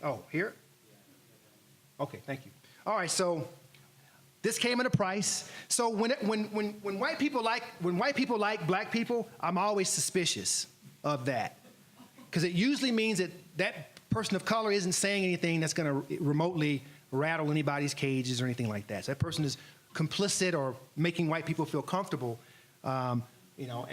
Oh, here? Okay, thank you. All right, so this came at a price. So when white people like black people, I'm always suspicious of that, because it usually means that person of color isn't saying anything that's going to remotely rattle anybody's cages or anything like that. So that person is complicit or making white people feel comfortable. And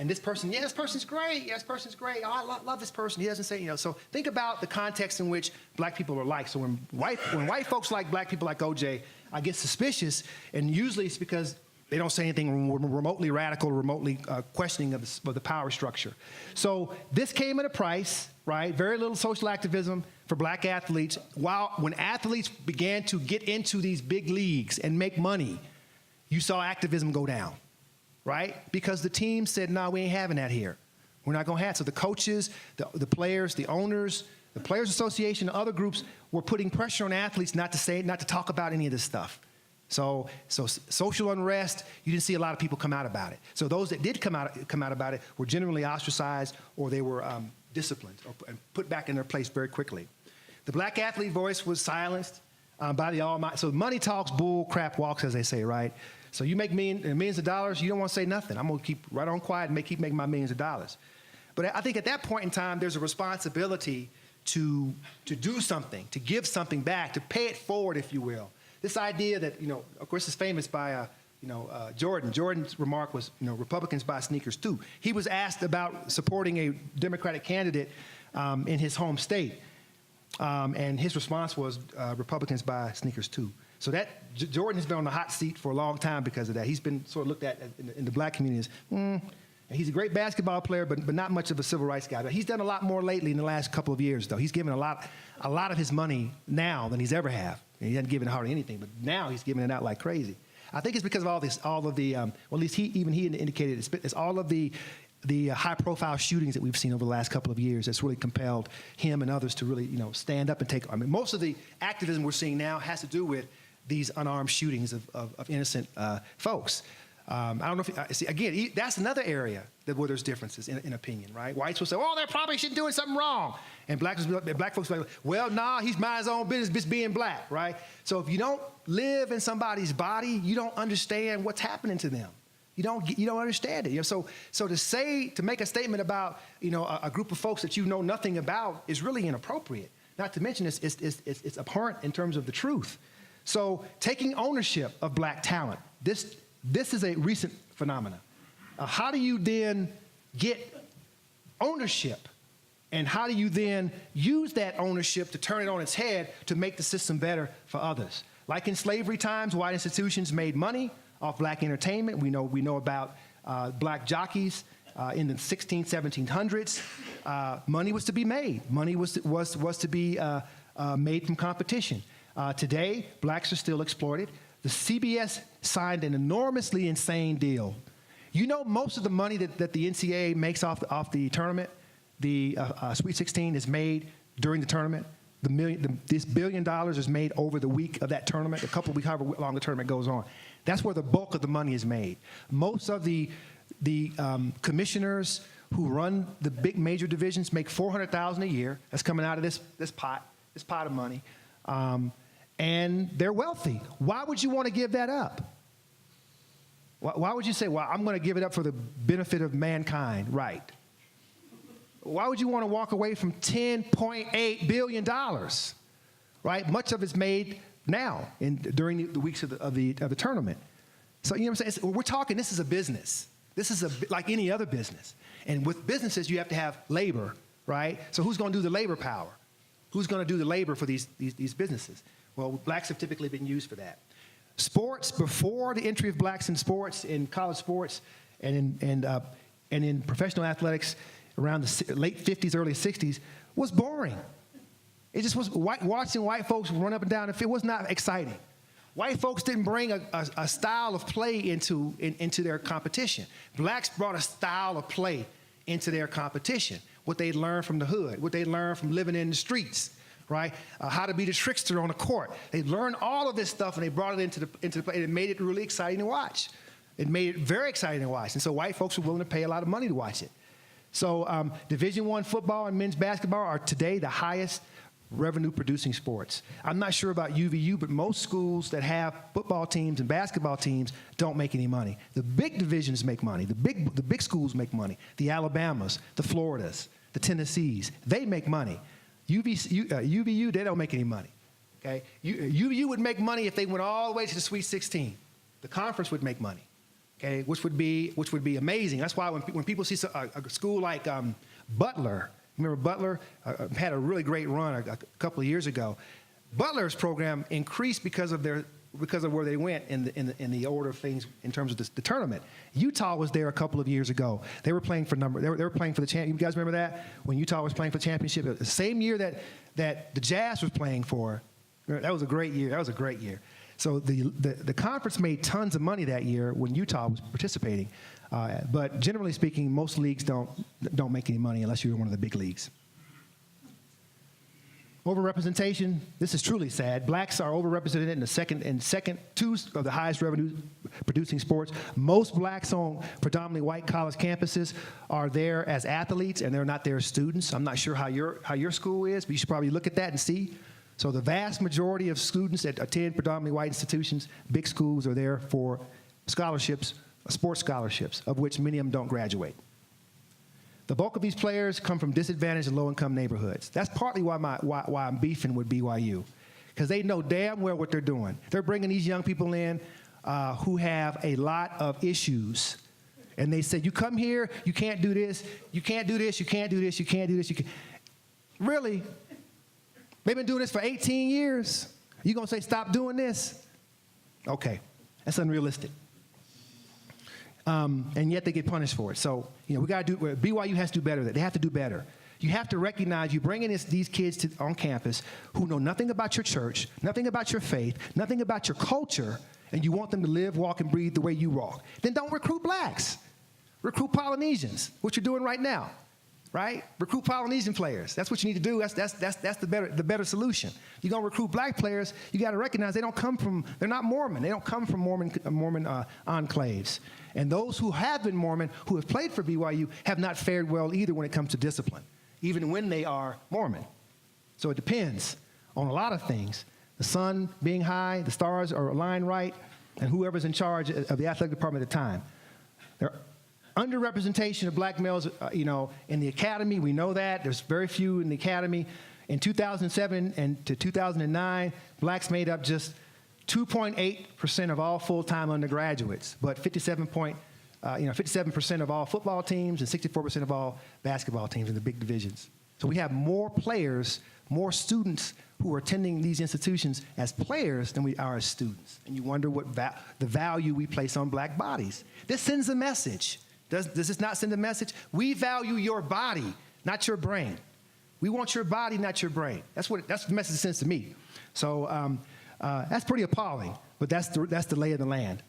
this person, this person's great. Yeah, this person's great. Oh, I love this person. He doesn't say, So think about the context in which black people are like. So when white folks like black people like OJ, I get suspicious, and usually it's because they don't say anything remotely radical, remotely questioning of the power structure. So this came at a price, right? Very little social activism for black athletes. When athletes began to get into these big leagues and make money, you saw activism go down. Right? Because the team said, no, we ain't having that here. We're not going to have it. So the coaches, the players, the owners, the Players Association, and other groups were putting pressure on athletes not to talk about any of this stuff. So social unrest, you didn't see a lot of people come out about it. So those that did come out about it were generally ostracized, or they were disciplined and put back in their place very quickly. The black athlete voice was silenced by the Almighty. So money talks, bull crap walks, as they say, right? So you make millions of dollars, you don't want to say nothing. I'm going to keep right on quiet and keep making my millions of dollars. But I think at that point in time, there's a responsibility to do something, to give something back, to pay it forward, if you will. This idea that, of course, is famous by Jordan's remark was, Republicans buy sneakers too. He was asked about supporting a Democratic candidate in his home state, and his response was, Republicans buy sneakers too. So Jordan has been on the hot seat for a long time because of that. He's been sort of looked at in the black community as, he's a great basketball player, but not much of a civil rights guy. But he's done a lot more lately in the last couple of years, though. He's given a lot of his money now than he's ever have. He hasn't given hardly anything, but now he's giving it out like crazy. I think it's because of all of the, well, at least he indicated it's all of the high-profile shootings that we've seen over the last couple of years that's really compelled him and others to really, stand up and take. I mean, most of the activism we're seeing now has to do with these unarmed shootings of innocent folks. I don't know if see again. That's another area where there's differences in opinion, right? Whites will say, "Oh, they're probably doing something wrong," and black folks will be like, "Well, nah, he's mind his own business, just being black," right? So if you don't live in somebody's body, you don't understand what's happening to them. You don't understand it. So to make a statement about a group of folks that you know nothing about is really inappropriate. Not to mention it's abhorrent in terms of the truth. So taking ownership of black talent. This is a recent phenomenon. How do you then get ownership? And how do you then use that ownership to turn it on its head to make the system better for others? Like in slavery times, white institutions made money off black entertainment. We know about black jockeys in the 1700s. Money was to be made. Money was to be made from competition. Today, blacks are still exploited. The CBS signed an enormously insane deal. Most of the money that the NCAA makes off the tournament, the Sweet 16 is made during the tournament. This $1 billion is made over the week of that tournament, a couple of weeks, however long the tournament goes on. That's where the bulk of the money is made. Most of the commissioners who run the big major divisions make $400,000 a year. That's coming out of this pot of money. And they're wealthy. Why would you want to give that up? Why would you say, well, I'm going to give it up for the benefit of mankind? Right. Why would you want to walk away from $10.8 billion? Right? Much of it's made now during the weeks of the tournament. So, what I'm saying? We're talking, this is a business. This is like any other business. And with businesses, you have to have labor, right? So who's going to do the labor power? Who's going to do the labor for these businesses? Well, blacks have typically been used for that. Sports, before the entry of blacks in sports, in college sports, and in professional athletics around the late 50s, early 60s, was boring. It just was watching white folks run up and down the field was not exciting. White folks didn't bring a style of play into their competition. Blacks brought a style of play into their competition. What they learned from the hood, what they learned from living in the streets, right? How to be the trickster on the court. They learned all of this stuff and they brought it into the play. And it made it really exciting to watch. It made it very exciting to watch. And so white folks were willing to pay a lot of money to watch it. So Division I football and men's basketball are today the highest revenue-producing sports. I'm not sure about UVU, but most schools that have football teams and basketball teams don't make any money. The big divisions make money. The big schools make money. The Alabamas, the Floridas, the Tennessees, they make money. UVU, they don't make any money. Okay? UVU would make money if they went all the way to the Sweet 16. The conference would make money, okay? Which would be amazing. That's why when people see a school like Butler. Remember Butler had a really great run a couple of years ago. Butler's program increased because of where they went in the order of things in terms of the tournament. Utah was there a couple of years ago. They were playing for they were playing for the champ. You guys remember that when Utah was playing for the championship? The same year that the Jazz was playing for. That was a great year. So the conference made tons of money that year when Utah was participating. But generally speaking, most leagues don't make any money unless you're in one of the big leagues. Overrepresentation, this is truly sad. Blacks are overrepresented in the second two of the highest revenue producing sports. Most blacks on predominantly white college campuses are there as athletes and they're not there as students. I'm not sure how your school is, but you should probably look at that and see. So the vast majority of students that attend predominantly white institutions, big schools, are there for scholarships, sports scholarships, of which many of them don't graduate. The bulk of these players come from disadvantaged and low-income neighborhoods. That's partly why I'm beefing with BYU, because they know damn well what they're doing. They're bringing these young people in who have a lot of issues. And they said, you come here, you can't do this, you can't do this, you can't do this, you can't do this. You can't. Really? They've been doing this for 18 years. You going to say, stop doing this? Okay, that's unrealistic. And yet they get punished for it. So, we got to do, BYU has to do better. They have to do better. You have to recognize you bring in these kids on campus who know nothing about your church, nothing about your faith, nothing about your culture, and you want them to live, walk, and breathe the way you walk. Then don't recruit blacks. Recruit Polynesians, what you're doing right now, right? Recruit Polynesian players. That's what you need to do. That's the better solution. You're going to recruit black players, you got to recognize they're not Mormon. They don't come from Mormon enclaves. And those who have been Mormon, who have played for BYU, have not fared well either when it comes to discipline, even when they are Mormon. So it depends on a lot of things. The sun being high, the stars are aligned right, and whoever's in charge of the athletic department at the time. There are underrepresentation of black males, in the academy. We know that. There's very few in the academy. In 2007 and to 2009, blacks made up just 2.8% of all full-time undergraduates, but 57% of all football teams and 64% of all basketball teams in the big divisions. So we have more players, more students who are attending these institutions as players than we are as students. And you wonder what the value we place on black bodies. This sends a message. Does this not send a message? We value your body, not your brain. We want your body, not your brain. That's the message it sends to me. So that's pretty appalling, but that's the lay of the land.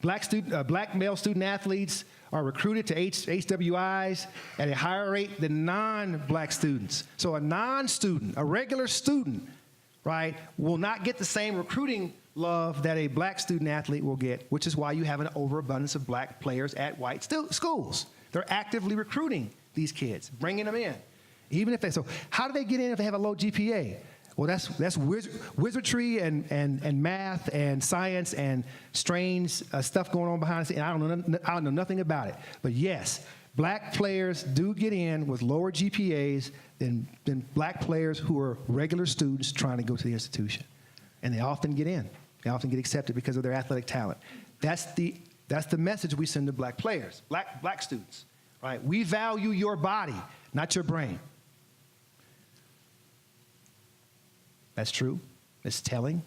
Black male student athletes are recruited to HWIs at a higher rate than non-black students. So a non-student, a regular student, right, will not get the same recruiting love that a black student athlete will get, which is why you have an overabundance of black players at white schools. They're actively recruiting these kids, bringing them in. So how do they get in if they have a low GPA? Well, that's wizardry and math and science and strange stuff going on behind the scenes. I don't know nothing about it. But yes, black players do get in with lower GPAs than black players who are regular students trying to go to the institution. And they often get in. They often get accepted because of their athletic talent. That's the message we send to black players, black students, right? We value your body, not your brain. That's true. It's telling.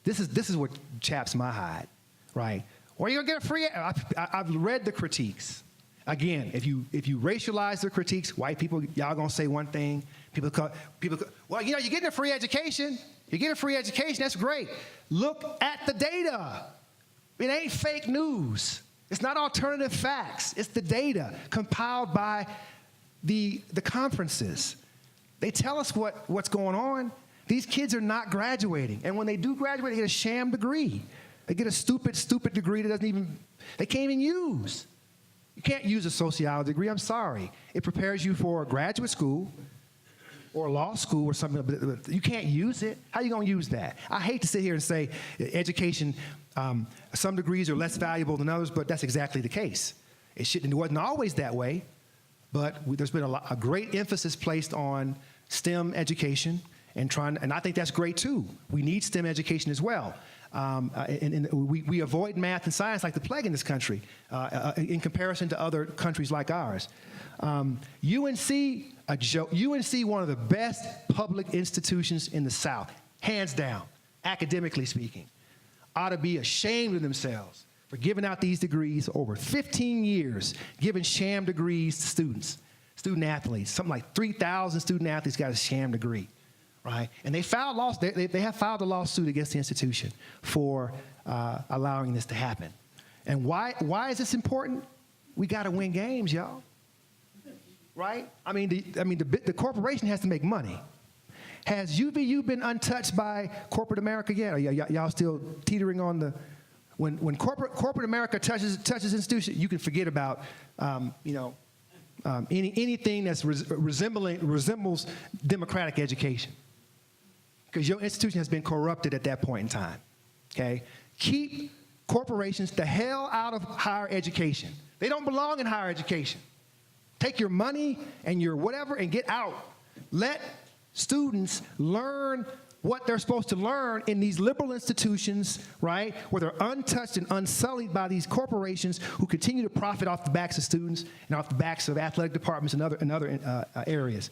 This is what chaps my hide, right? Well, you're gonna get a free. I've read the critiques. Again, if you racialize the critiques, white people, y'all gonna say one thing. People, well, you're getting a free education. You get a free education. That's great. Look at the data. It ain't fake news. It's not alternative facts. It's the data compiled by the conferences. They tell us what's going on. These kids are not graduating. And when they do graduate, they get a sham degree. They get a stupid degree that they can't even use. You can't use a sociology degree, I'm sorry. It prepares you for graduate school or law school or something, but you can't use it. How are you gonna use that? I hate to sit here and say education, some degrees are less valuable than others, but that's exactly the case. It wasn't always that way. But there's been a great emphasis placed on STEM education and I think that's great too. We need STEM education as well. And we avoid math and science like the plague in this country in comparison to other countries like ours. UNC, one of the best public institutions in the South, hands down, academically speaking, ought to be ashamed of themselves for giving out these degrees over 15 years, giving sham degrees to student athletes. Something like 3,000 student athletes got a sham degree, right? And they have filed a lawsuit against the institution for allowing this to happen. And why is this important? We got to win games, y'all, right? I mean, the corporation has to make money. Has UVU been untouched by corporate America yet? Are y'all still teetering on the? When corporate America touches institutions, you can forget about anything that resembles democratic education, because your institution has been corrupted at that point in time. Okay, keep corporations the hell out of higher education. They don't belong in higher education. Take your money and your whatever and get out. Let students learn what they're supposed to learn in these liberal institutions, right, where they're untouched and unsullied by these corporations who continue to profit off the backs of students and off the backs of athletic departments and other areas.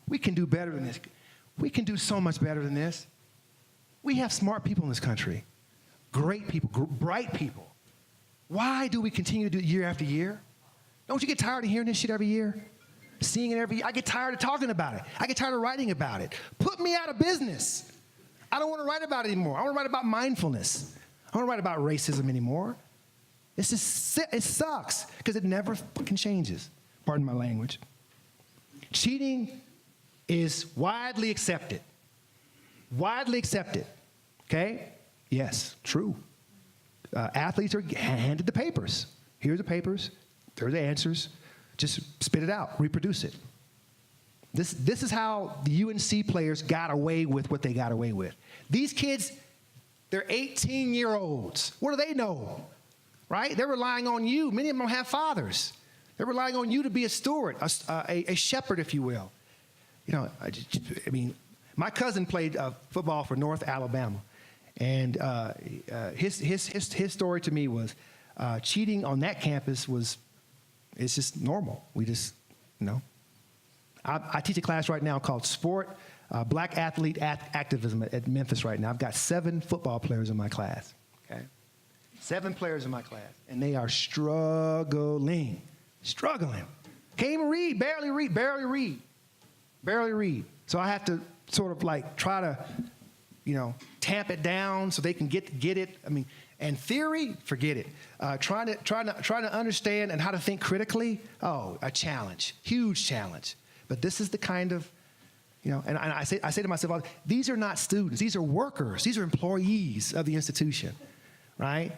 We can do better than this. We can do so much better than this. We have smart people in this country, great people, bright people. Why do we continue to do it year after year? Don't you get tired of hearing this shit every year? Seeing it every year? I get tired of talking about it. I get tired of writing about it. Put me out of business. I don't want to write about it anymore. I want to write about mindfulness. I don't want to write about racism anymore. It sucks because it never fucking changes. Pardon my language. Cheating is widely accepted. Widely accepted. Okay? Yes, true. Athletes are handed the papers. Here's the papers. There are the answers. Just spit it out. Reproduce it. This is how the UNC players got away with what they got away with. These kids, they're 18-year-olds. What do they know? Right? They're relying on you. Many of them don't have fathers. They're relying on you to be a steward, a shepherd, if you will. You know, I mean, my cousin played football for North Alabama, and his story to me was cheating on that campus it's just normal. We just, you know. I teach a class right now called Sport, Black Athlete Activism at Memphis right now. I've got 7 football players in my class, okay? 7 players in my class, and they are struggling. Can't even read, barely read. So I have to sort of like try to, you know, tamp it down so they can get it. I mean, and theory, forget it. Trying to understand and how to think critically, a challenge, huge challenge. But this is the kind of, you know, and I say to myself, these are not students. These are workers. These are employees of the institution, right?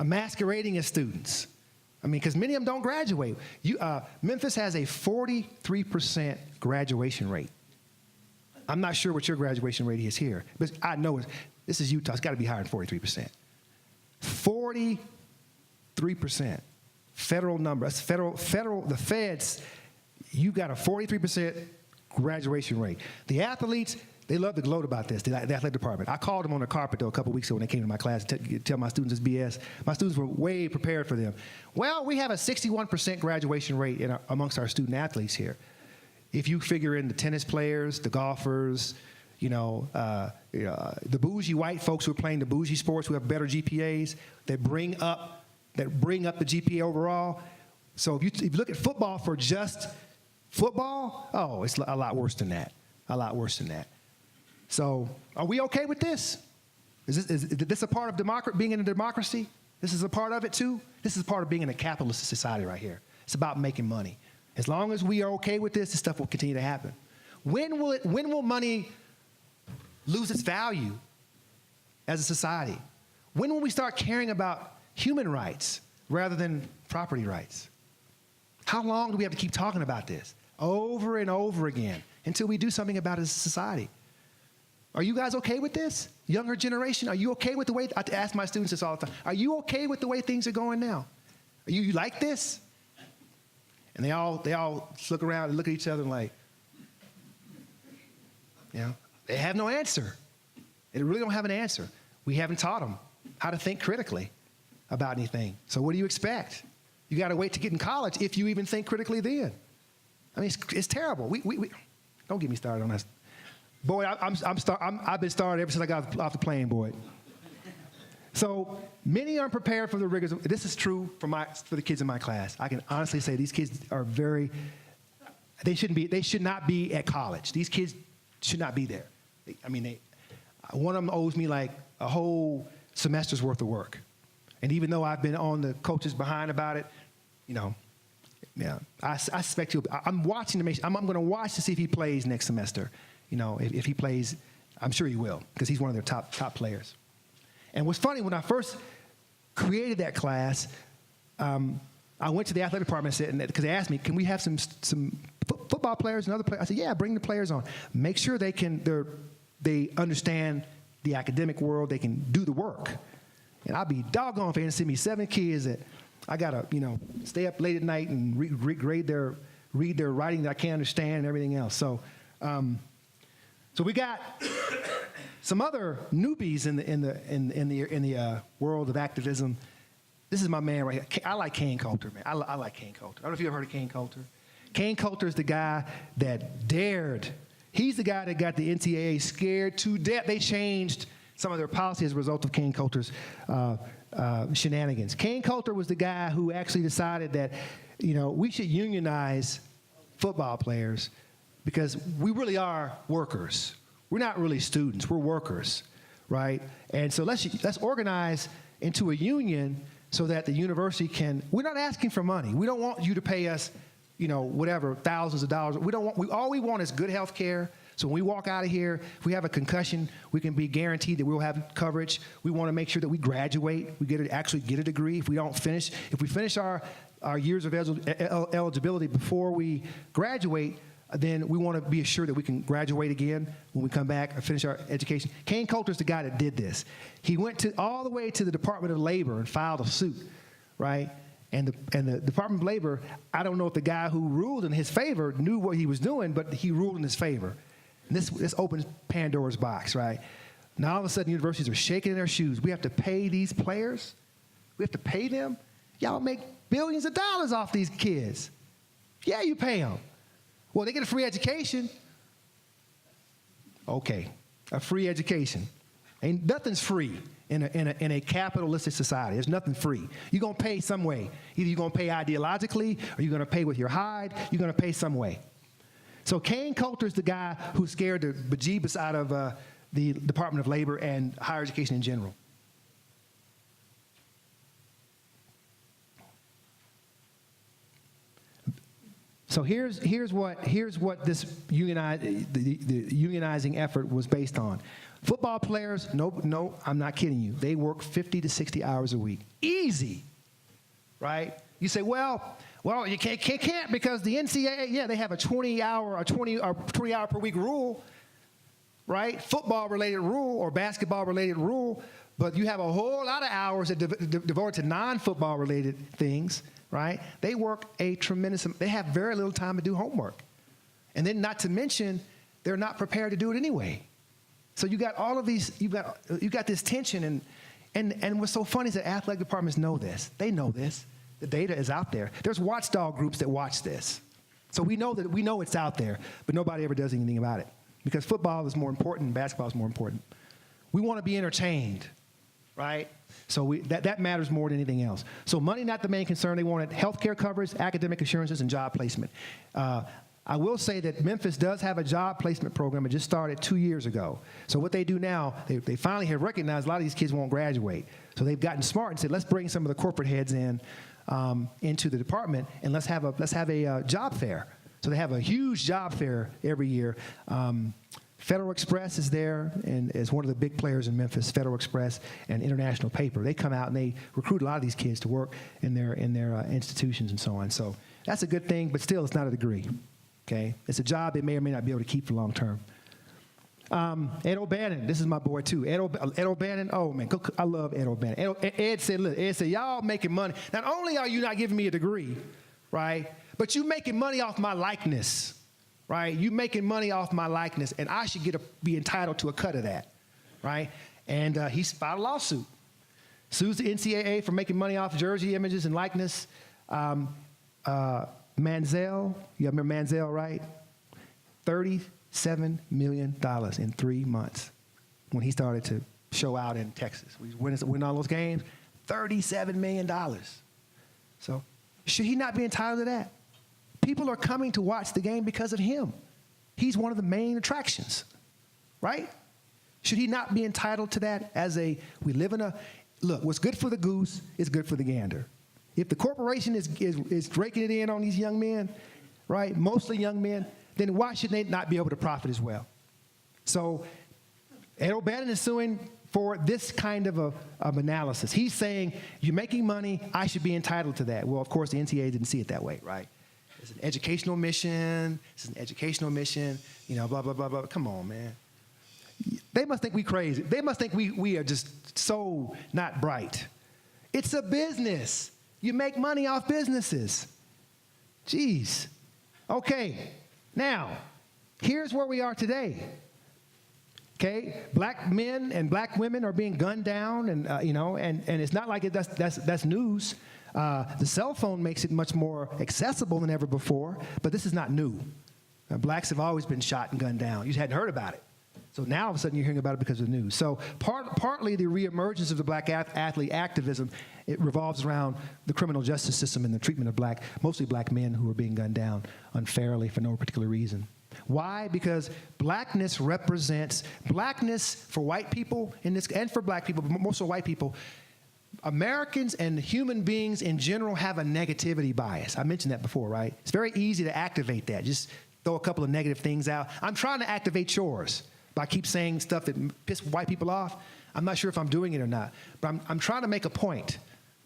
Masquerading as students. I mean, because many of them don't graduate. Memphis has a 43% graduation rate. I'm not sure what your graduation rate is here, but I know this is Utah. It's got to be higher than 43%. 43%. Federal number. That's federal. The feds, you got a 43% graduation rate. The athletes, they love to gloat about this, the athletic department. I called them on the carpet, though, a couple weeks ago when they came to my class to tell my students it's BS. My students were way prepared for them. Well, we have a 61% graduation rate amongst our student athletes here. If you figure in the tennis players, the golfers, the bougie white folks who are playing the bougie sports who have better GPAs, that bring up the GPA overall. So if you look at football for just football, it's a lot worse than that. A lot worse than that. So are we okay with this? Is this a part of being in a democracy? This is a part of it too? This is part of being in a capitalist society right here. It's about making money. As long as we are okay with this stuff will continue to happen. When will money lose its value as a society? When will we start caring about human rights rather than property rights? How long do we have to keep talking about this over and over again until we do something about it as a society? Are you guys okay with this? Younger generation, are you okay with the way, I ask my students this all the time, are you okay with the way things are going now? You like this? And they all look around and look at each other and like, they have no answer. They really don't have an answer. We haven't taught them how to think critically about anything. So what do you expect? You got to wait to get in college if you even think critically then. I mean, it's terrible. We don't get me started on this. Boy, I've been started ever since I got off the plane, boy. So many aren't prepared for the rigors. This is true for the kids in my class. I can honestly say these kids are they should not be at college. These kids should not be there. One of them owes me like a whole semester's worth of work. And even though I've been on the coaches behind about it, I suspect I'm watching I'm going to watch to see if he plays next semester. If he plays, I'm sure he will, because he's one of their top players. And what's funny, when I first created that class, I went to the athletic department and said, because they asked me, can we have some football players and other players? I said, yeah, bring the players on. Make sure they understand the academic world, they can do the work. And I'd be doggone if they didn't send me 7 kids that I gotta, stay up late at night and read their writing that I can't understand and everything else. So So we got some other newbies in the world of activism. This is my man right here. I like Kane Coulter, man. I like Kane Coulter. I don't know if you've ever heard of Kane Coulter. Kane Coulter is the guy that dared. He's the guy that got the NCAA scared to death. They changed some of their policy as a result of Kane Coulter's shenanigans. Kane Coulter was the guy who actually decided that, we should unionize football players because we really are workers. We're not really students. We're workers, right? And so let's organize into a union so that the university can. We're not asking for money. We don't want you to pay us, whatever, thousands of dollars. All we want is good health care. So when we walk out of here, if we have a concussion, we can be guaranteed that we'll have coverage. We want to make sure that we graduate. We actually get a degree. If we finish our years of eligibility before we graduate, then we want to be assured that we can graduate again when we come back and finish our education. Kane Coulter's the guy that did this. He went all the way to the Department of Labor and filed a suit, right? And the Department of Labor, I don't know if the guy who ruled in his favor knew what he was doing, but he ruled in his favor. And this opens Pandora's box, right? Now all of a sudden universities are shaking in their shoes. We have to pay these players? We have to pay them? Y'all make billions of dollars off these kids. Yeah, you pay them. Well, they get a free education. Okay, a free education. Ain't nothing's free in a capitalistic society. There's nothing free. You're gonna pay some way. Either you're gonna pay ideologically, or you're gonna pay with your hide. You're gonna pay some way. So Kane Coulter's the guy who scared the bejeebus out of the Department of Labor and higher education in general. So here's what this the unionizing effort was based on. Football players, no, I'm not kidding you. They work 50 to 60 hours a week. Easy, right? You say, well, you can't because the NCAA, they have a 20-hour per week rule, right? Football-related rule or basketball-related rule, but you have a whole lot of hours that devoted to non-football-related things, right? They work a tremendous amount. They have very little time to do homework. And then not to mention, they're not prepared to do it anyway. So you got all of these, you got this tension, and what's so funny is that athletic departments know this. They know this. The data is out there. There's watchdog groups that watch this. So we know it's out there, but nobody ever does anything about it. Because football is more important and basketball is more important. We want to be entertained, right? So that matters more than anything else. So money not the main concern. They wanted health care coverage, academic assurances, and job placement. I will say that Memphis does have a job placement program. It just started 2 years ago. So what they do now, they finally have recognized a lot of these kids won't graduate. So they've gotten smart and said, let's bring some of the corporate heads into the department, and let's have a job fair. So they have a huge job fair every year. Federal Express is there, and is one of the big players in Memphis. Federal Express and International Paper. They come out and they recruit a lot of these kids to work in their institutions and so on. So that's a good thing, but still, it's not a degree. Okay, it's a job they may or may not be able to keep for long term. Ed O'Bannon, this is my boy too. Ed O'Bannon, oh man, I love Ed O'Bannon. Ed said, look, y'all making money. Not only are you not giving me a degree, right, but you making money off my likeness, right? You making money off my likeness, and I should be entitled to a cut of that, right? And he filed a lawsuit. Sues the NCAA for making money off jersey images and likeness. Manziel, you remember Manziel, right? $37 million in 3 months when he started to show out in Texas. We win all those games, $37 million. So should he not be entitled to that? People are coming to watch the game because of him. He's one of the main attractions, right? Should he not be entitled to that look, what's good for the goose is good for the gander. If the corporation is raking it in on these young men, right, mostly young men, then why should they not be able to profit as well? So Ed O'Bannon is suing for this kind of analysis. He's saying, you're making money, I should be entitled to that. Well, of course, the NCAA didn't see it that way, right? It's an educational mission, blah, blah, blah, blah. Come on, man. They must think we crazy. They must think we are just so not bright. It's a business. You make money off businesses. Jeez. Okay, now, here's where we are today. Okay, black men and black women are being gunned down, and and it's not like that's news. The cell phone makes it much more accessible than ever before, but this is not new. Blacks have always been shot and gunned down. You just hadn't heard about it. So now all of a sudden you're hearing about it because of the news. So partly the reemergence of the black athlete activism, it revolves around the criminal justice system and the treatment of mostly black men who are being gunned down unfairly for no particular reason. Why? Because blackness for white people and for black people, but most of white people, Americans and human beings in general have a negativity bias. I mentioned that before, right? It's very easy to activate that. Just throw a couple of negative things out. I'm trying to activate yours. But I keep saying stuff that piss white people off. I'm not sure if I'm doing it or not. But I'm trying to make a point.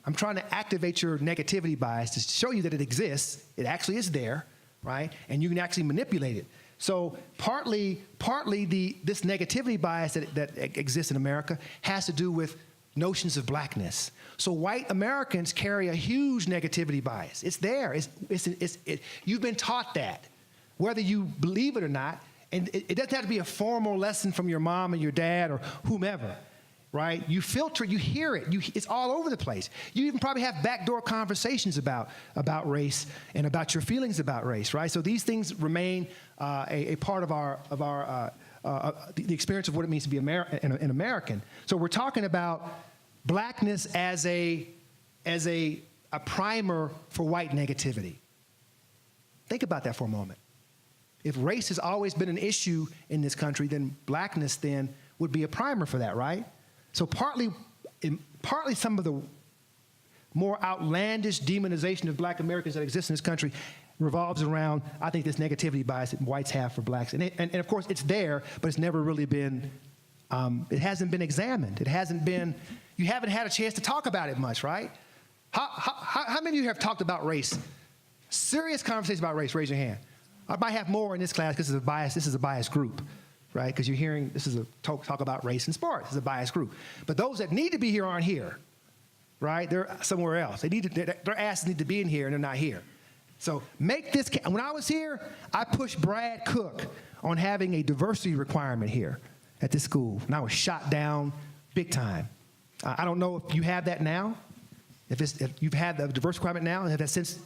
I'm trying to activate your negativity bias to show you that it exists. It actually is there, right? And you can actually manipulate it. So partly this negativity bias that exists in America has to do with notions of blackness. So white Americans carry a huge negativity bias. It's there. You've been taught that, whether you believe it or not. And it doesn't have to be a formal lesson from your mom or your dad or whomever, right? You filter, you hear it. It's all over the place. You even probably have backdoor conversations about race and about your feelings about race, right? So these things remain a part of the experience of what it means to be an American. So we're talking about blackness as a primer for white negativity. Think about that for a moment. If race has always been an issue in this country, then blackness then would be a primer for that, right? So partly some of the more outlandish demonization of black Americans that exists in this country revolves around, I think, this negativity bias that whites have for blacks. And of course, it's there, but it's never really been, it hasn't been examined. You haven't had a chance to talk about it much, right? How many of you have talked about race? Serious conversations about race, raise your hand. I might have more in this class because this is a biased group, right? Because you're hearing, this is a talk about race and sports. It's a biased group. But those that need to be here aren't here, right? They're somewhere else. Their asses need to be in here and they're not here. So make this, when I was here, I pushed Brad Cook on having a diversity requirement here at this school. And I was shot down big time. I don't know if you have that now. If you've had the diversity requirement now, and have that since,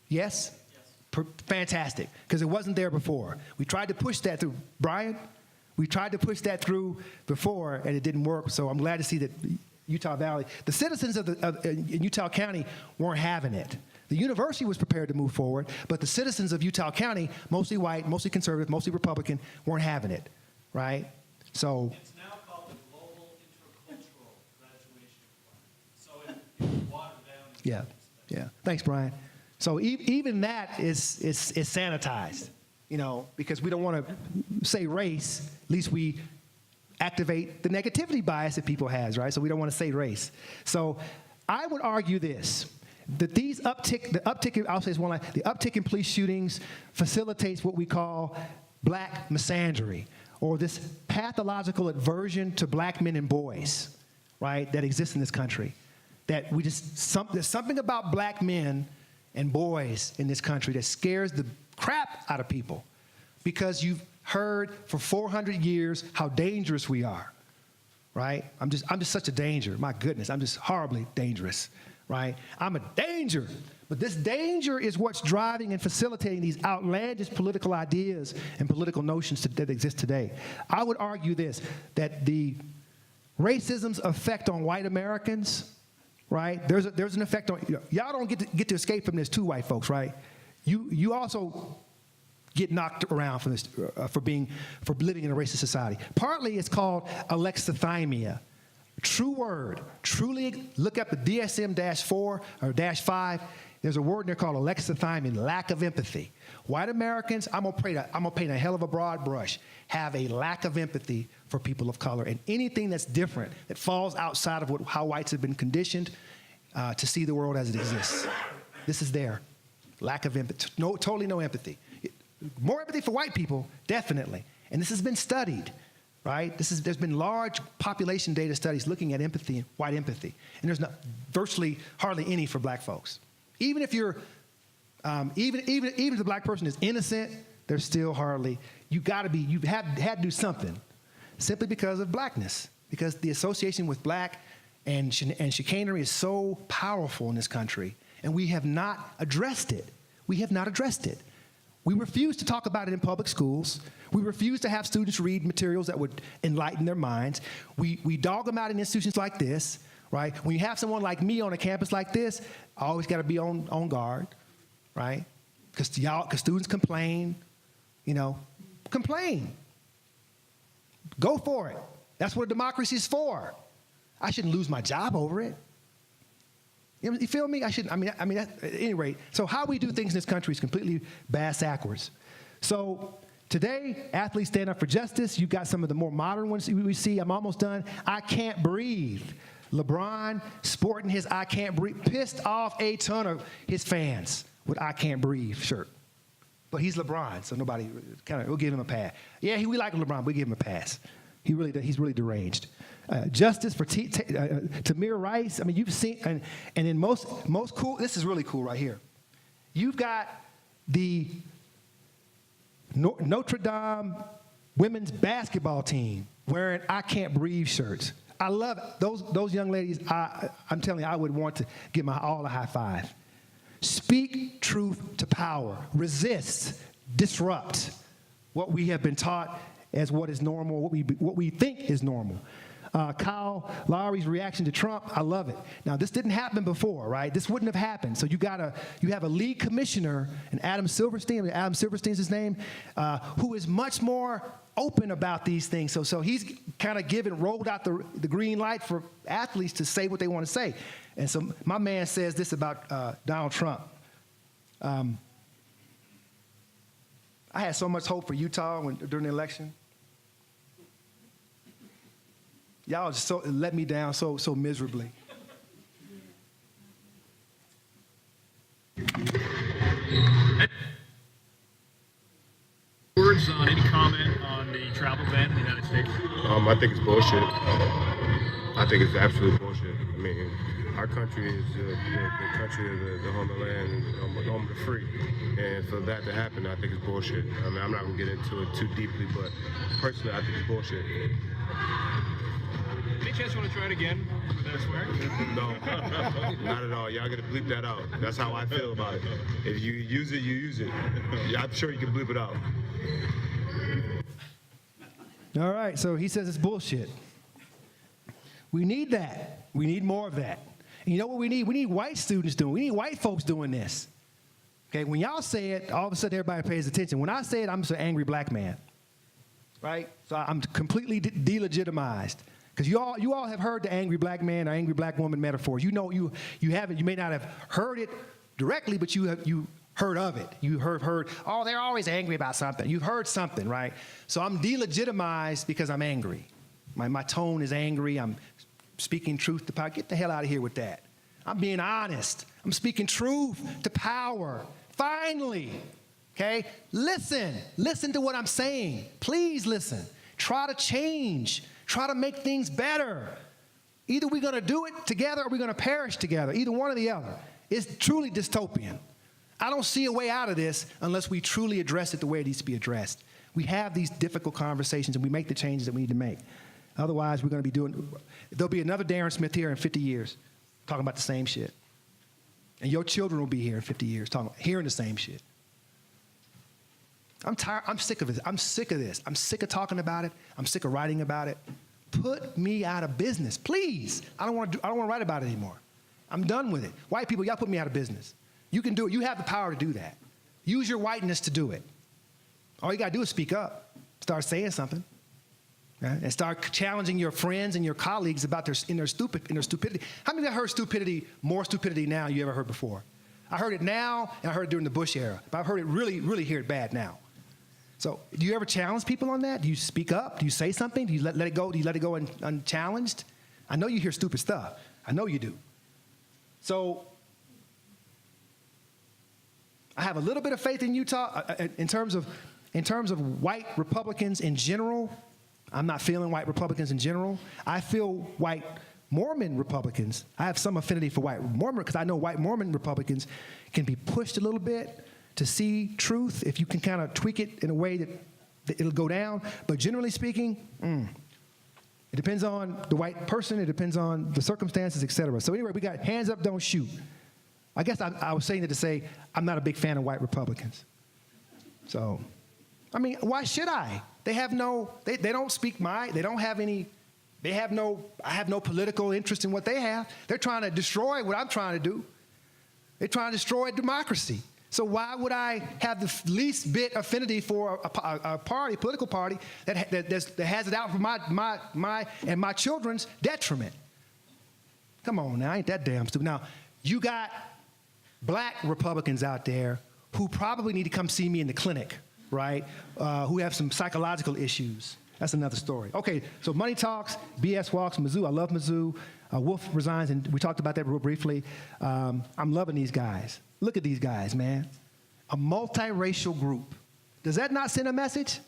yes? Fantastic, because it wasn't there before. We tried to push that through, Brian. We tried to push that through before, and it didn't work. So I'm glad to see that Utah Valley, the citizens in Utah County weren't having it. The university was prepared to move forward, but the citizens of Utah County, mostly white, mostly conservative, mostly Republican, weren't having it, right? So it's now called the Global Intercultural Graduation Requirement. So it's watered down. Yeah. Thanks, Brian. So even that is sanitized, because we don't want to say race. At least we activate the negativity bias that people has, right? So we don't want to say race. So I would argue this, that the uptick, I'll say this one line, the uptick in police shootings facilitates what we call black misandry, or this pathological aversion to black men and boys, right, that exists in this country. That there's something about black men and boys in this country that scares the crap out of people because you've heard for 400 years how dangerous we are, right? I'm just such a danger. My goodness, I'm just horribly dangerous, right? I'm a danger. But this danger is what's driving and facilitating these outlandish political ideas and political notions that exist today. I would argue this, that the racism's effect on white Americans, right? There's an effect on, y'all don't get to escape from this too, white folks, right? You also get knocked around from this for living in a racist society. Partly it's called alexithymia. True word. Truly look up the DSM-4 or -5. There's a word in there called alexithymia, lack of empathy. White Americans, I'm gonna paint a hell of a broad brush, have a lack of empathy for people of color, and anything that's different, that falls outside of how whites have been conditioned to see the world as it exists. This is there. Lack of empathy. Totally no empathy. More empathy for white people, definitely. And this has been studied, right? There's been large population data studies looking at empathy, white empathy. And there's virtually hardly any for black folks. Even if you're, even if the black person is innocent, there's still hardly, you had to do something simply because of blackness, because the association with black and chicanery is so powerful in this country, and we have not addressed it. We have not addressed it. We refuse to talk about it in public schools. We refuse to have students read materials that would enlighten their minds. We dog them out in institutions like this, right? When you have someone like me on a campus like this, I always got to be on guard, right? Because students complain, complain. Go for it. That's what a democracy is for. I shouldn't lose my job over it. You feel me? At any rate, so how we do things in this country is completely bass-backwards. So today, athletes stand up for justice. You've got some of the more modern ones we see. I'm almost done. I can't breathe. LeBron sporting his I can't breathe, pissed off a ton of his fans with I can't breathe shirt. But he's LeBron, so nobody we'll give him a pass. Yeah, we like LeBron, we give him a pass. He's really deranged. Justice for Tamir Rice. I mean, you've seen, and in most cool, this is really cool right here. You've got the Notre Dame women's basketball team wearing I can't breathe shirts. I love it. Those young ladies, I'm telling you, I would want to give all a high five. Speak truth to power. Resist, disrupt what we have been taught as what is normal, what we think is normal. Kyle Lowry's reaction to Trump, I love it. Now, this didn't happen before, right? This wouldn't have happened. So you have a league commissioner, and Adam Silverstein's his name, who is much more open about these things. So he's kind of rolled out the green light for athletes to say what they want to say. And so my man says this about Donald Trump. I had so much hope for Utah during the election. Y'all just let me down so miserably. Words on any comment on the travel ban in the United States? I think it's bullshit. I think it's absolute bullshit. I mean, our country is the country of the homeland, the home of the free. And for that to happen, I think it's bullshit. I mean, I'm not going to get into it too deeply, but personally, I think it's bullshit. Any chance you want to try it again without swearing? No, not at all. Y'all got to bleep that out. That's how I feel about it. If you use it, you use it. Yeah, I'm sure you can bleep it out. All right, so he says it's bullshit. We need that. We need more of that. And you know what we need? We need white students doing. We need white folks doing this. Okay, when y'all say it, all of a sudden everybody pays attention. When I say it, I'm just an angry black man. Right? So I'm completely delegitimized. Because you all have heard the angry black man or angry black woman metaphors. You know you haven't. You may not have heard it directly, but you heard of it. You heard. Oh, they're always angry about something. You've heard something, right? So I'm delegitimized because I'm angry. My tone is angry. I'm speaking truth to power. Get the hell out of here with that. I'm being honest. I'm speaking truth to power. Finally, okay? Listen to what I'm saying. Please listen. Try to change. Try to make things better. Either we're going to do it together or we're going to perish together. Either one or the other. It's truly dystopian. I don't see a way out of this unless we truly address it the way it needs to be addressed. We have these difficult conversations and we make the changes that we need to make. Otherwise, we're going to be there'll be another Darron Smith here in 50 years talking about the same shit. And your children will be here in 50 years hearing the same shit. I'm tired. I'm sick of this. I'm sick of this. I'm sick of talking about it. I'm sick of writing about it. Put me out of business, please. I don't want to write about it anymore. I'm done with it. White people, y'all put me out of business. You can do it. You have the power to do that. Use your whiteness to do it. All you got to do is speak up. Start saying something. Right? And start challenging your friends and your colleagues about their stupidity. How many of you heard more stupidity now than you ever heard before? I heard it now, and I heard it during the Bush era. But I've heard it really, really hear it bad now. So do you ever challenge people on that? Do you speak up? Do you say something? Do you let it go? Do you let it go unchallenged? I know you hear stupid stuff. I know you do. So I have a little bit of faith in Utah in terms of white Republicans in general. I'm not feeling white Republicans in general. I feel white Mormon Republicans. I have some affinity for white Mormon because I know white Mormon Republicans can be pushed a little bit to see truth if you can kind of tweak it in a way that it'll go down. But generally speaking, It depends on the white person. It depends on the circumstances, et cetera. So anyway, we got hands up, don't shoot. I guess I was saying that to say I'm not a big fan of white Republicans. So, I mean, why should I? They have no, they don't speak they don't have any, I have no political interest in what they have. They're trying to destroy what I'm trying to do. They're trying to destroy democracy. So why would I have the least bit affinity for a political party that has it out for my and my children's detriment? Come on now, ain't that damn stupid. Now, you got black Republicans out there who probably need to come see me in the clinic, right? Who have some psychological issues. That's another story. Okay, so money talks, BS walks, Mizzou. I love Mizzou. Wolf resigns, and we talked about that real briefly. I'm loving these guys. Look at these guys, man. A multiracial group. Does that not send a message?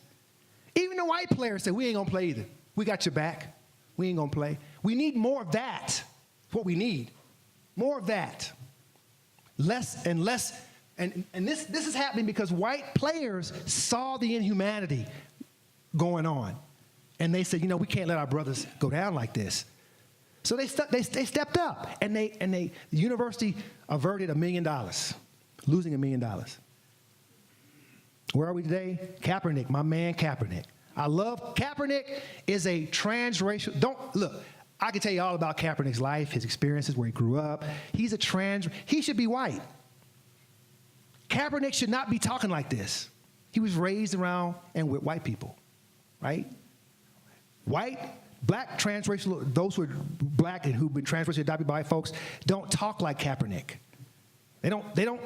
Even the white players say, we ain't gonna play either. We got your back. We ain't gonna play. We need more of that. That's what we need. More of that. Less and less. And this is happening because white players saw the inhumanity going on. And they said, we can't let our brothers go down like this. So they stepped up, and the university averted $1 million, losing $1 million. Where are we today? Kaepernick, my man Kaepernick. I love Kaepernick is a transracial. I can tell you all about Kaepernick's life, his experiences, where he grew up. He should be white. Kaepernick should not be talking like this. He was raised around and with white people, right? Black transracial, those who are black and who've been transracially adopted by white folks, don't talk like Kaepernick. They don't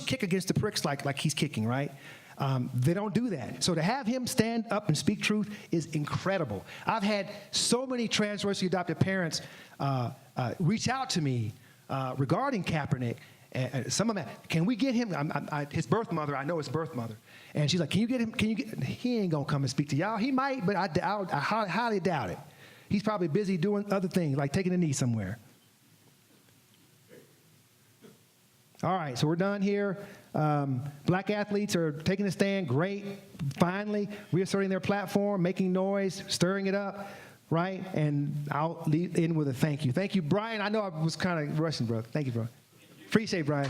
kick against the pricks like he's kicking, right? They don't do that. So to have him stand up and speak truth is incredible. I've had so many transracially adopted parents reach out to me regarding Kaepernick. And some of them, can we get him? His birth mother, I know his birth mother. And she's like, can you get him? He ain't gonna come and speak to y'all. He might, but I highly doubt it. He's probably busy doing other things, like taking a knee somewhere. All right, so we're done here. Black athletes are taking a stand. Great. Finally, reasserting their platform, making noise, stirring it up, right? And I'll lead in with a thank you. Thank you, Brian. I know I was kind of rushing, bro. Thank you, bro. Appreciate it, Brian.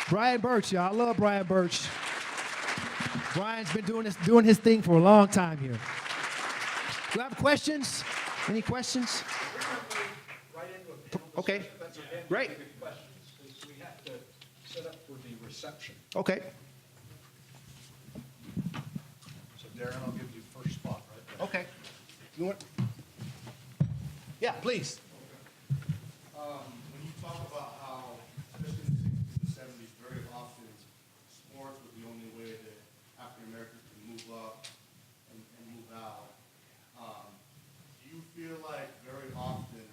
Brian Birch, y'all. I love Brian Birch. Brian's been doing his thing for a long time here. Do I have questions? Any questions? Okay, great. We have to set up for the reception. Okay. So Darron, I'll give you first spot right there. Okay. You want? Yeah, please. When you talk about how, especially in the 60s and 70s, very often sports was the only way that African Americans could move up and move out. Do you feel like very often,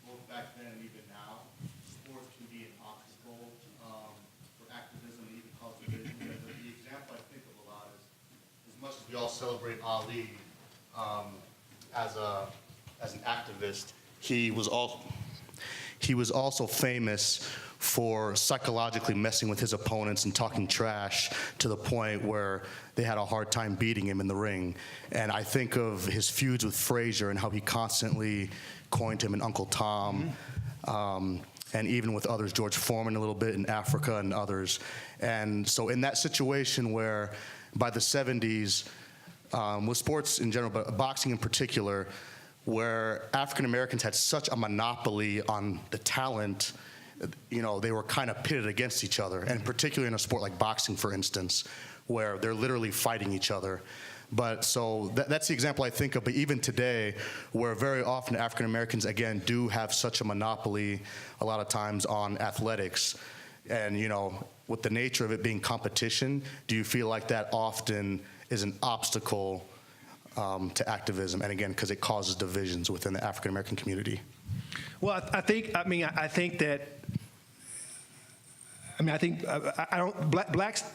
both back then and even now, sports can be an obstacle for activism and even cause division? The example I think of a lot is, as much as we all celebrate Ali as an activist, he was also famous for psychologically messing with his opponents and talking trash to the point where they had a hard time beating him in the ring. And I think of his feuds with Frazier and how he constantly coined him an Uncle Tom, and even with others, George Foreman a little bit in Africa and others. And so in that situation where by the 70s, with sports in general, but boxing in particular, where African Americans had such a monopoly on the talent, they were kind of pitted against each other, and particularly in a sport like boxing, for instance, where they're literally fighting each other. But so that's the example I think of. But even today, where very often African Americans, again, do have such a monopoly a lot of times on athletics, and with the nature of it being competition, do you feel like that often is an obstacle to activism, and again, because it causes divisions within the African American community? Well, I think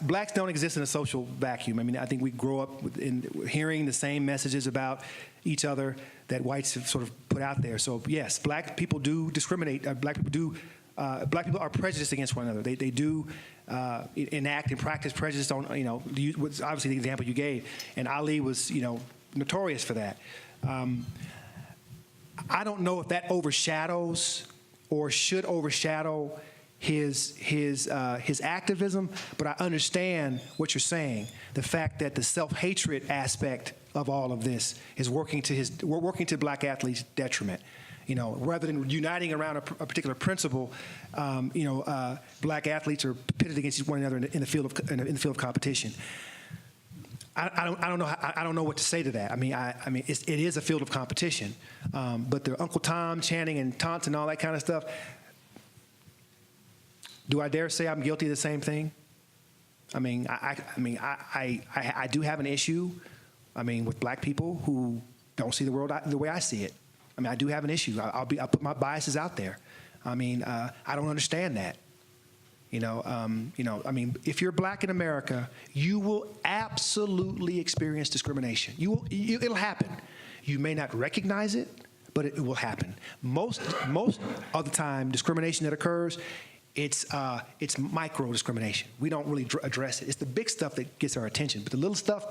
blacks don't exist in a social vacuum. I think we grow up hearing the same messages about each other that whites have sort of put out there. So yes, black people do discriminate. Black people are prejudiced against one another. They do enact and practice prejudice on, obviously the example you gave, and Ali was, notorious for that. I don't know if that overshadows or should overshadow his activism, but I understand what you're saying. The fact that the self-hatred aspect of all of this is working to black athletes' detriment. Rather than uniting around a particular principle, black athletes are pitted against one another in the field of competition. I don't know what to say to that. It is a field of competition, but the Uncle Tom chanting and taunts and all that kind of stuff. Do I dare say I'm guilty of the same thing? I do have an issue. With black people who don't see the world the way I see it. I do have an issue. I'll put my biases out there. I don't understand that. If you're black in America, you will absolutely experience discrimination. It'll happen. You may not recognize it, but it will happen. Most of the time, discrimination that occurs, it's micro discrimination. We don't really address it. It's the big stuff that gets our attention, but the little stuff,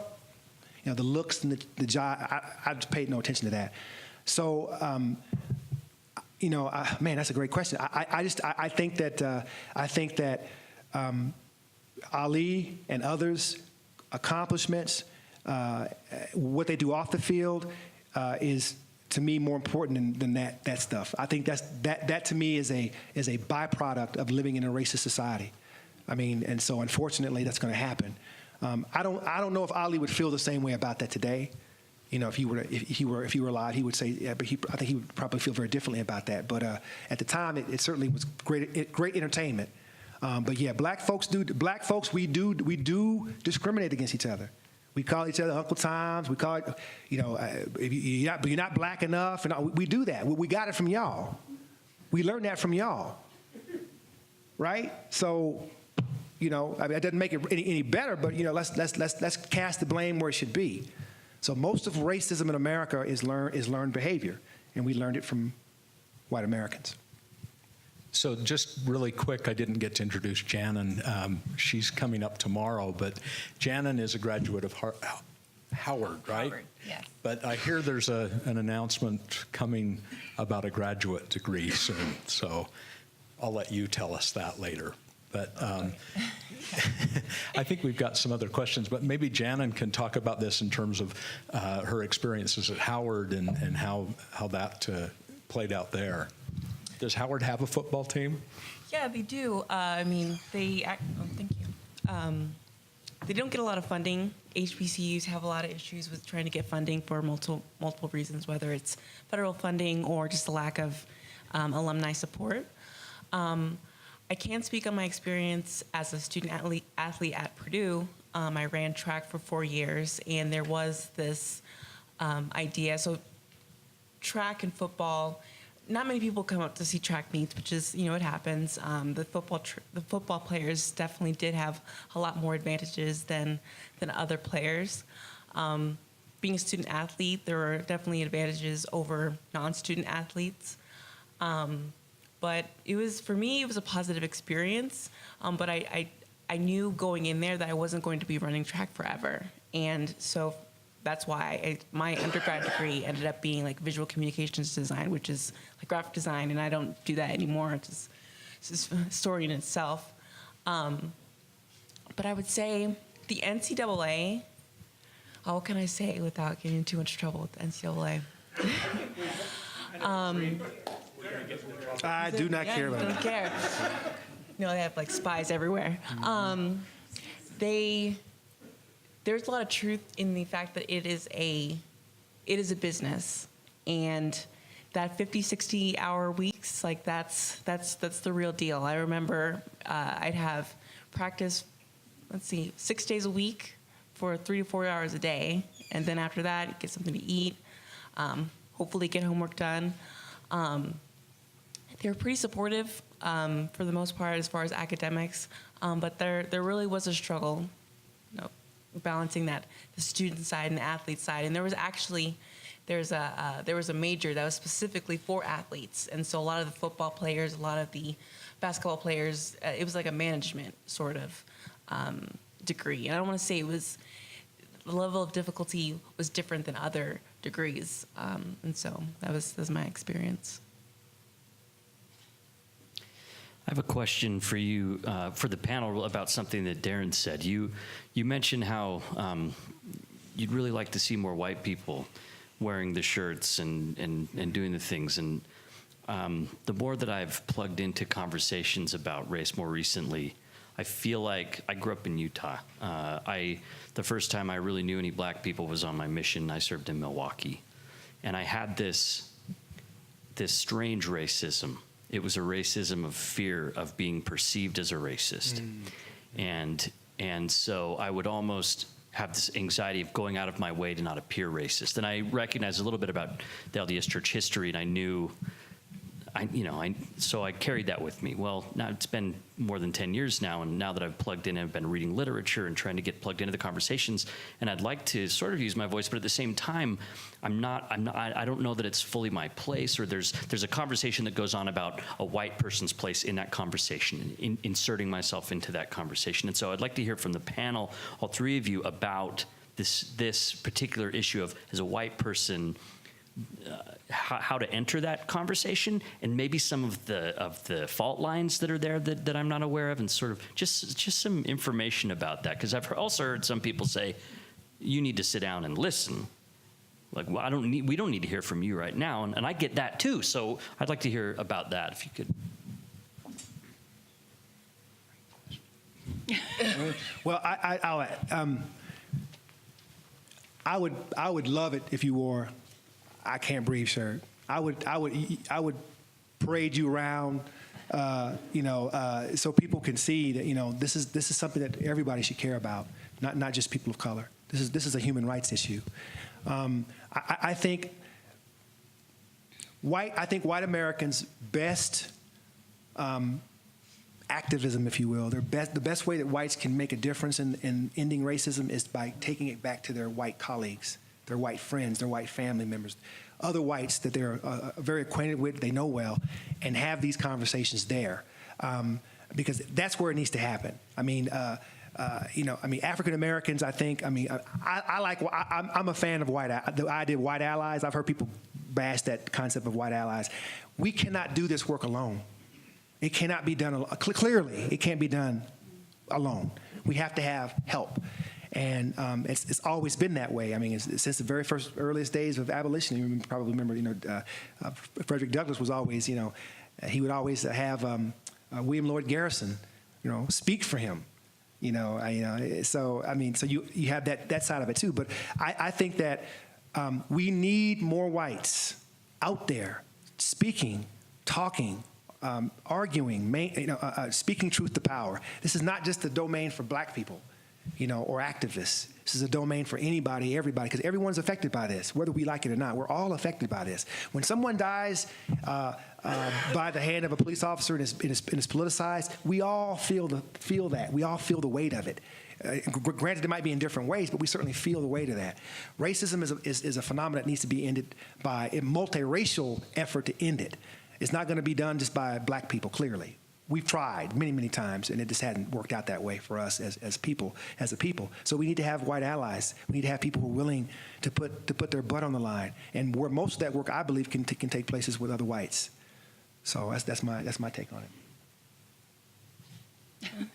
the looks and the job, I just paid no attention to that. So, man, that's a great question. I think that Ali and others' accomplishments, what they do off the field, is to me more important than that stuff. I think that to me is a byproduct of living in a racist society. And so unfortunately that's going to happen. I don't know if Ali would feel the same way about that today. If he were alive, he would say, yeah, but I think he would probably feel very differently about that. But at the time, it certainly was great entertainment. But yeah, black folks, we do discriminate against each other. We call each other Uncle Toms. We call it, if you're not black enough, and we do that. We got it from y'all. We learned that from y'all, right? So, it doesn't make it any better. But let's cast the blame where it should be. So most of racism in America is learned behavior, and we learned it from white Americans. So just really quick, I didn't get to introduce Janan. She's coming up tomorrow, but Janan is a graduate of Howard, right? Howard, yes. But I hear there's an announcement coming about a graduate degree soon, so I'll let you tell us that later. But I think we've got some other questions, but maybe Janan can talk about this in terms of her experiences at Howard and how that played out there. Does Howard have a football team? Yeah, they do. Thank you. They don't get a lot of funding. HBCUs have a lot of issues with trying to get funding for multiple reasons, whether it's federal funding or just a lack of alumni support. I can't speak on my experience as a student athlete at Purdue. I ran track for 4 years, and there was this idea. So track and football, not many people come out to see track meets, which is, it happens. The football players definitely did have a lot more advantages than other players. Being a student athlete, there were definitely advantages over non-student athletes. But for me, it was a positive experience. But I knew going in there that I wasn't going to be running track forever. And so that's why my undergrad degree ended up being like visual communications design, which is like graphic design, and I don't do that anymore. It's just a story in itself. But I would say the NCAA, what can I say without getting in too much trouble with the NCAA? I do not care about it. Don't care. They have like spies everywhere. There's a lot of truth in the fact that it is a business, and that 50, 60-hour weeks, like that's the real deal. I remember I'd have practice, 6 days a week for 3 to 4 hours a day, and then after that, get something to eat, hopefully get homework done. They were pretty supportive for the most part as far as academics, but there really was a struggle, balancing that the student side and the athlete side. And there was a major that was specifically for athletes, and so a lot of the football players, a lot of the basketball players, it was like a management sort of degree. And I don't want to say it was level of difficulty was different than other degrees, and so that was my experience. I have a question for you, for the panel, about something that Darron said. You mentioned how you'd really like to see more white people wearing the shirts and doing the things. And the more that I've plugged into conversations about race more recently, I feel like I grew up in Utah. The first time I really knew any black people was on my mission. I served in Milwaukee. And I had this strange racism. It was a racism of fear of being perceived as a racist. And so I would almost have this anxiety of going out of my way to not appear racist. And I recognized a little bit about the LDS Church history, and I knew, so I carried that with me. Well, now it's been more than 10 years now, and now that I've plugged in, I've been reading literature and trying to get plugged into the conversations, and I'd like to sort of use my voice, but at the same time, I don't know that it's fully my place, or there's a conversation that goes on about a white person's place in that conversation, inserting myself into that conversation. And so I'd like to hear from the panel, all three of you, about this particular issue of, as a white person, how to enter that conversation, and maybe some of the fault lines that are there that I'm not aware of, and sort of just some information about that, because I've also heard some people say, you need to sit down and listen. Like, well, we don't need to hear from you right now, and I get that too. So I'd like to hear about that, if you could. Well, I would love it if you wore "I Can't Breathe" shirt. I would parade you around, so people can see that this is something that everybody should care about, not just people of color. This is a human rights issue. I think white Americans' best activism, if you will, the best way that whites can make a difference in ending racism is by taking it back to their white colleagues, their white friends, their white family members, other whites that they're very acquainted with, they know well, and have these conversations there, because that's where it needs to happen. African Americans, I'm a fan of the idea of white allies. I've heard people bash that concept of white allies. We cannot do this work alone. It cannot be done, clearly, it can't be done alone. We have to have help. And it's always been that way. Since the very earliest days of abolition, you probably remember, Frederick Douglass was always, he would always have William Lloyd Garrison, speak for him. So you have that side of it too. But I think that we need more whites out there speaking, talking, arguing, speaking truth to power. This is not just a domain for black people, or activists. This is a domain for anybody, everybody, because everyone's affected by this, whether we like it or not. We're all affected by this. When someone dies by the hand of a police officer and is politicized, we all feel that. We all feel the weight of it. Granted, it might be in different ways, but we certainly feel the weight of that. Racism is a phenomenon that needs to be ended by a multiracial effort to end it. It's not going to be done just by black people, clearly. We've tried many, many times, and it just hadn't worked out that way for us as a people. So we need to have white allies. We need to have people who are willing to put their butt on the line. And where most of that work, I believe, can take places with other whites. So that's my take on it.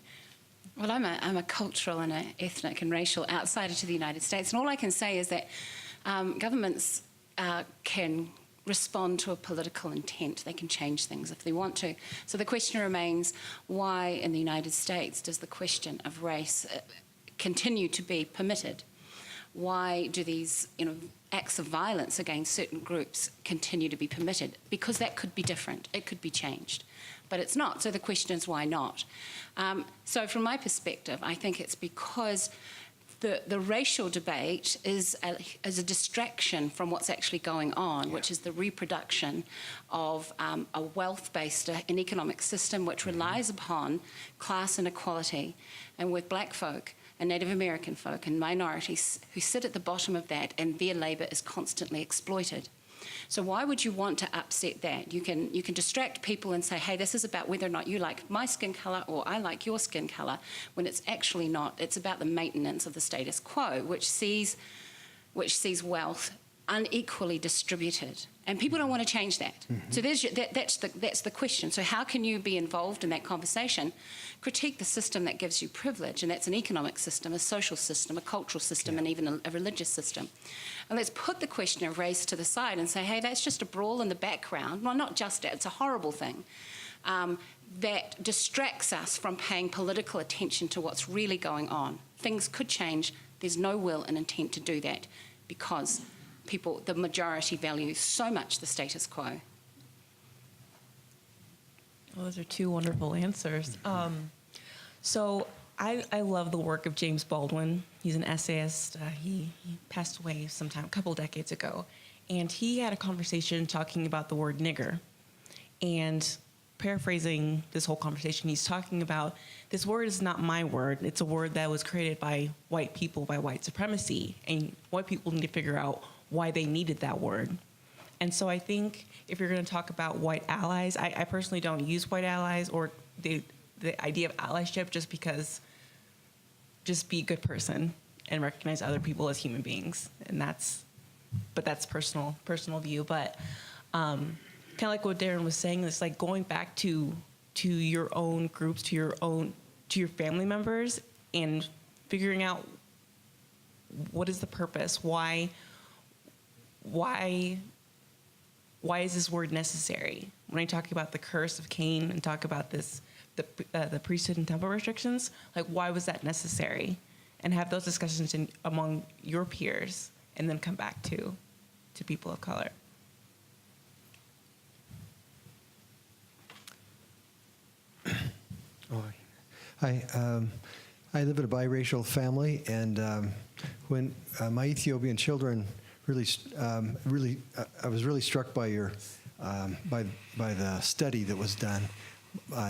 Well, I'm a cultural and an ethnic and racial outsider to the United States, and all I can say is that governments can respond to a political intent. They can change things if they want to. So the question remains, why in the United States does the question of race continue to be permitted? Why do these acts of violence against certain groups continue to be permitted? Because that could be different. It could be changed. But it's not. So the question is, why not? So from my perspective, I think it's because the racial debate is a distraction from what's actually going on, which is the reproduction of a wealth-based and economic system which relies upon class inequality, and with black folk and Native American folk and minorities who sit at the bottom of that, and their labour is constantly exploited. So why would you want to upset that? You can distract people and say, hey, this is about whether or not you like my skin colour or I like your skin colour, when it's actually not. It's about the maintenance of the status quo, which sees wealth unequally distributed, and people don't want to change that. So that's the question. So how can you be involved in that conversation? Critique the system that gives you privilege, and that's an economic system, a social system, a cultural system, and even a religious system. And let's put the question of race to the side and say, hey, that's just a brawl in the background. Well, not just that, it's a horrible thing that distracts us from paying political attention to what's really going on. Things could change. There's no will and intent to do that because the majority value so much the status quo. Well, those are two wonderful answers. So I love the work of James Baldwin. He's an essayist. He passed away a couple decades ago. And he had a conversation talking about the word nigger. And paraphrasing this whole conversation, he's talking about this word is not my word. It's a word that was created by white people, by white supremacy. And white people need to figure out why they needed that word. And so I think if you're going to talk about white allies, I personally don't use white allies or the idea of allyship just be a good person and recognize other people as human beings. And that's personal view. But kind of like what Darron was saying, it's like going back to your own groups, to your family members and figuring out what is the purpose? Why is this word necessary? When I talk about the curse of Cain and talk about the priesthood and temple restrictions, like why was that necessary? And have those discussions among your peers, and then come back to people of color. I live in a biracial family, and when my Ethiopian children I was really struck by by the study that was done,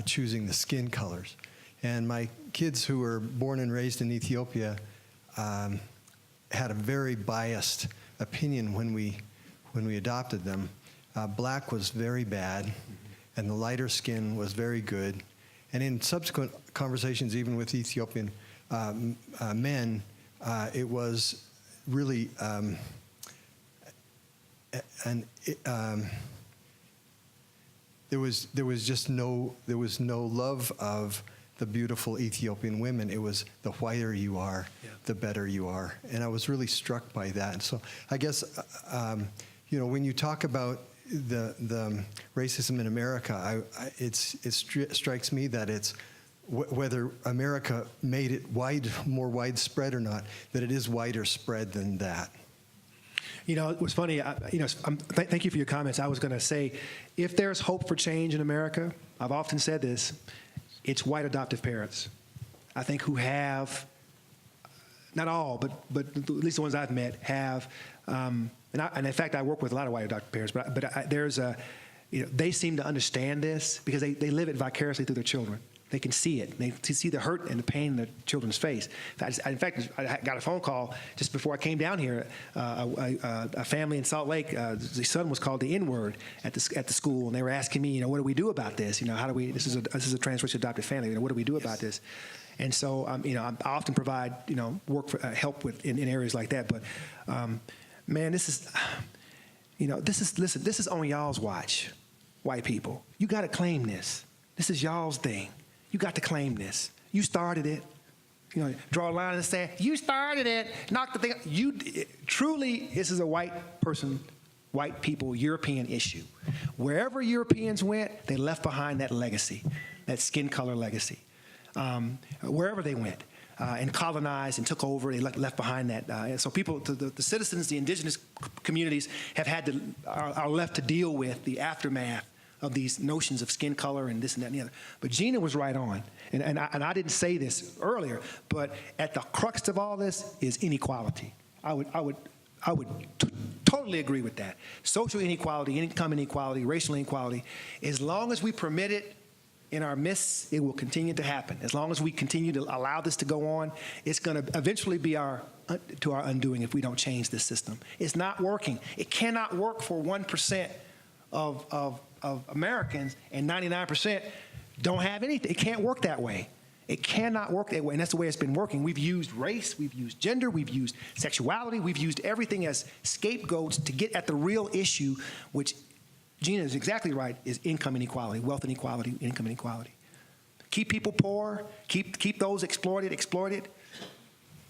choosing the skin colors. And my kids who were born and raised in Ethiopia had a very biased opinion when we adopted them. Black was very bad, and the lighter skin was very good. And in subsequent conversations, even with Ethiopian men, it was really there was no love of the beautiful Ethiopian women. It was the whiter you are, the better you are, and I was really struck by that. And so I guess when you talk about the racism in America, it strikes me that it's whether America made it more widespread or not, that it is wider spread than that. You know, it was funny. Thank you for your comments. I was going to say, if there's hope for change in America, I've often said this, it's white adoptive parents. I think who have, not all, but at least the ones I've met have, and in fact, I work with a lot of white adoptive parents. But there's they seem to understand this because they live it vicariously through their children. They can see it. They see the hurt and the pain in their children's face. In fact, I got a phone call just before I came down here. A family in Salt Lake, the son was called the N-word at the school, and they were asking me, what do we do about this? How do we? This is a transracial adopted family. What do we do about this? And so, I often provide, work for help with in areas like that. But, man, this is, listen, this is on y'all's watch, white people. You got to claim this. This is y'all's thing. You got to claim this. You started it. Draw a line in the sand. You started it. Knock the thing. Truly, this is a white people, European issue. Wherever Europeans went, they left behind that legacy, that skin color legacy. Wherever they went and colonized and took over, they left behind that. And so people, the citizens, the indigenous communities are left to deal with the aftermath of these notions of skin color and this and that and the other. But Gina was right on. And I didn't say this earlier, but at the crux of all this is inequality. I would totally agree with that. Social inequality, income inequality, racial inequality. As long as we permit it, in our midst, it will continue to happen. As long as we continue to allow this to go on, it's going to eventually be to our undoing if we don't change this system. It's not working. It cannot work for 1% of Americans, and 99% don't have anything. It can't work that way. It cannot work that way, and that's the way it's been working. We've used race, we've used gender, we've used sexuality, we've used everything as scapegoats to get at the real issue, which Gina is exactly right, is income inequality, wealth inequality, income inequality. Keep people poor, keep those exploited.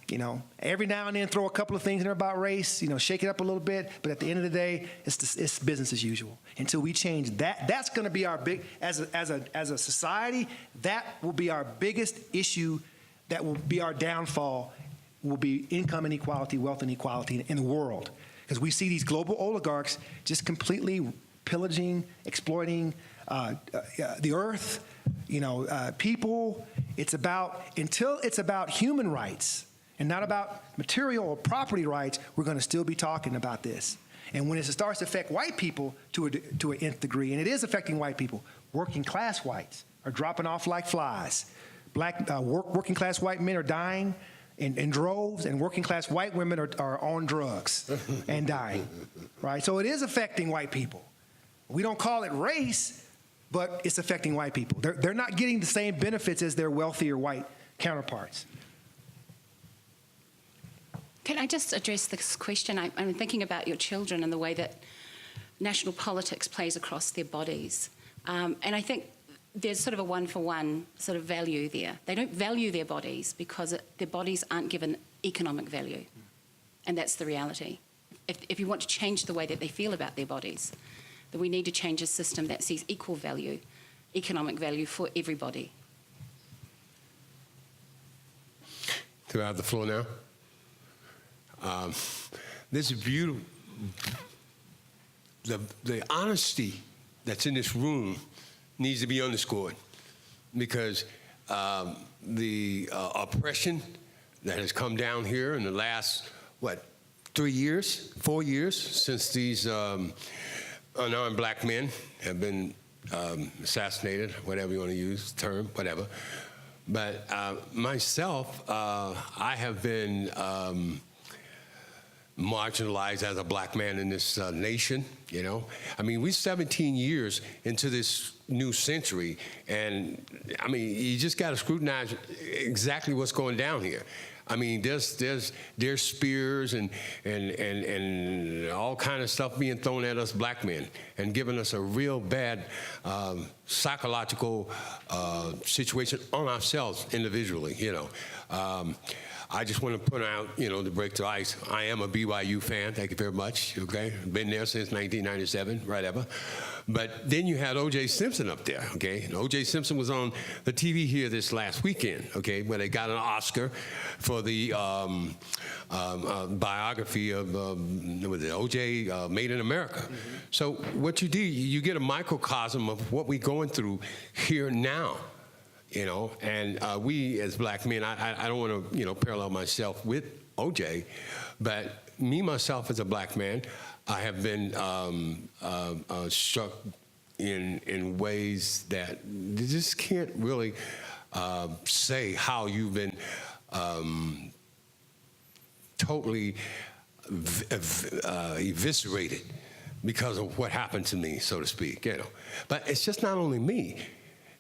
You know, every now and then throw a couple of things in there about race, you know, shake it up a little bit, but at the end of the day, it's business as usual. Until we change that, that's going to be our big, as a society, that will be our biggest issue, that will be our downfall, will be income inequality, wealth inequality in the world. Because we see these global oligarchs just completely pillaging, exploiting the earth, you know, people. Until it's about human rights and not about material or property rights, we're going to still be talking about this. And when it starts to affect white people to an nth degree, and it is affecting white people, working class whites are dropping off like flies. Working class white men are dying in droves, and working class white women are on drugs and dying, right? So it is affecting white people. We don't call it race, but it's affecting white people. They're not getting the same benefits as their wealthier white counterparts. Can I just address this question? I'm thinking about your children and the way that national politics plays across their bodies. And I think there's sort of a one-for-one sort of value there. They don't value their bodies because their bodies aren't given economic value. And that's the reality. If you want to change the way that they feel about their bodies, then we need to change a system that sees equal value, economic value for everybody. Do I have the floor now? This is beautiful. The honesty that's in this room needs to be underscored, because the oppression that has come down here in the last, 4 years since these unarmed black men have been assassinated, whatever you want to use, term, whatever. But myself, I have been marginalized as a black man in this nation, you know. I mean, we're 17 years into this new century, and I mean, you just got to scrutinize exactly what's going down here. I mean, there's spears and all kind of stuff being thrown at us black men and giving us a real bad psychological situation on ourselves individually, you know. I just want to point out, you know, to break the ice, I am a BYU fan. Thank you very much. Okay, been there since 1997, whatever. But then you had O.J. Simpson up there. Okay, and O.J. Simpson was on the TV here this last weekend. Okay, where they got an Oscar for the biography of O.J. Made in America. Mm-hmm. So what you do, you get a microcosm of what we're going through here now. You know, and we as black men, I don't want to, you know, parallel myself with O.J., but me, myself, as a black man, I have been struck in ways that you just can't really say how you've been totally eviscerated because of what happened to me, so to speak, you know. But it's just not only me.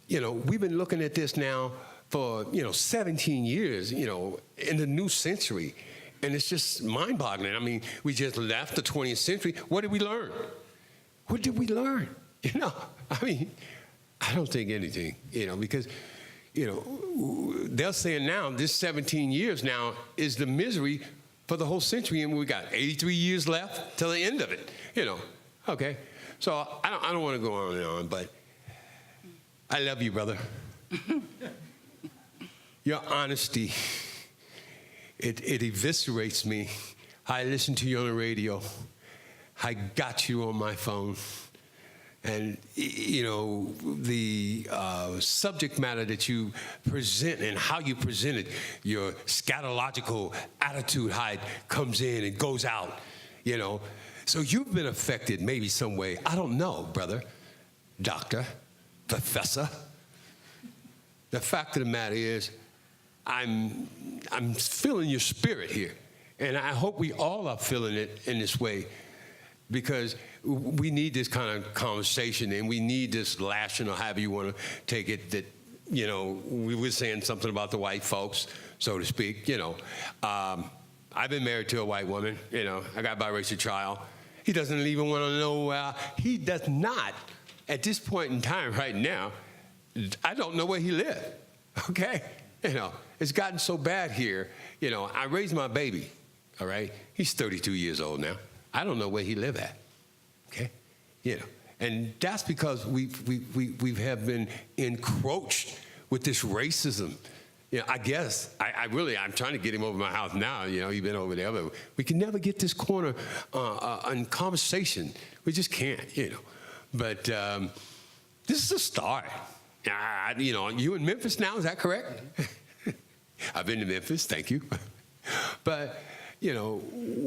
You know, we've been looking at this now for, 17 years, in the new century. And it's just mind-boggling. I mean, we just left the 20th century. What did we learn? What did we learn? I mean, I don't think anything, because, they're saying now this 17 years now is the misery for the whole century, and we got 83 years left till the end of it, Okay, so I don't want to go on and on, but I love you, brother. Your honesty, it eviscerates me. I listen to you on the radio. I got you on my phone. And, the subject matter that you present and how you present it, your scatological attitude, how it comes in and goes out, So you've been affected maybe some way. I don't know, brother, doctor, professor, the fact of the matter is, I'm feeling your spirit here. And I hope we all are feeling it in this way, because we need this kind of conversation, and we need this lashing, or however you want to take it, that, you know, we were saying something about the white folks, so to speak, you know. I've been married to a white woman, you know. I got a biracial child. He doesn't even want to know, he does not, at this point in time right now, I don't know where he lived, okay? You know, it's gotten so bad here. You know, I raised my baby, all right? He's 32 years old now. I don't know where he live at, okay? You know, and that's because we have been encroached with this racism. You know, I guess, I'm trying to get him over my house now. You know, he's been over there, but we can never get this corner in conversation. We just can't, you know. But this is a start. You know, you in Memphis now, is that correct? I've been to Memphis, thank you. But, you know,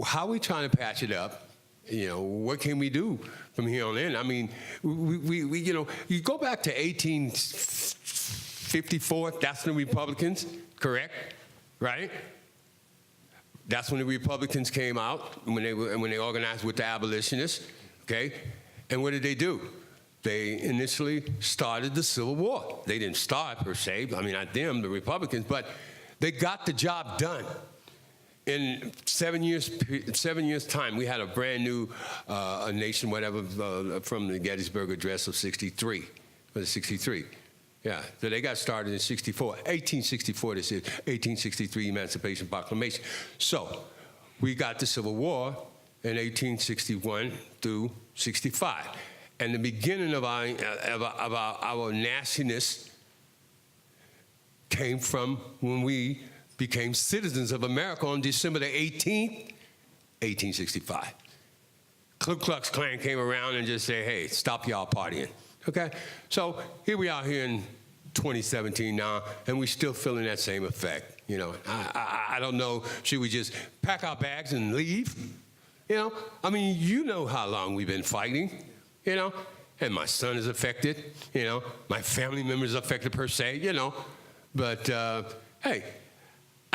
how are we trying to patch it up? You know, what can we do from here on in? I mean, we you know, you go back to 1854, that's when the Republicans, correct? Right? That's when the Republicans came out, when they organized with the abolitionists, okay? And what did they do? They initially started the Civil War. They didn't start, per se, I mean, not them, the Republicans, but they got the job done. In 7 years' time, we had a brand new nation, whatever, from the Gettysburg Address of 63. Was it 63? Yeah, so they got started in 64. 1864, this is 1863 Emancipation Proclamation. So we got the Civil War in 1861 through 65. And the beginning of our nastiness came from when we became citizens of America on December the 18th, 1865. Ku Klux Klan came around and just said, hey, stop y'all partying, okay? So here we are here in 2017 now, and we're still feeling that same effect. You know, I don't know, should we just pack our bags and leave? You know, I mean, you know how long we've been fighting, you know, and my son is affected, you know, my family members affected per se, you know, but hey,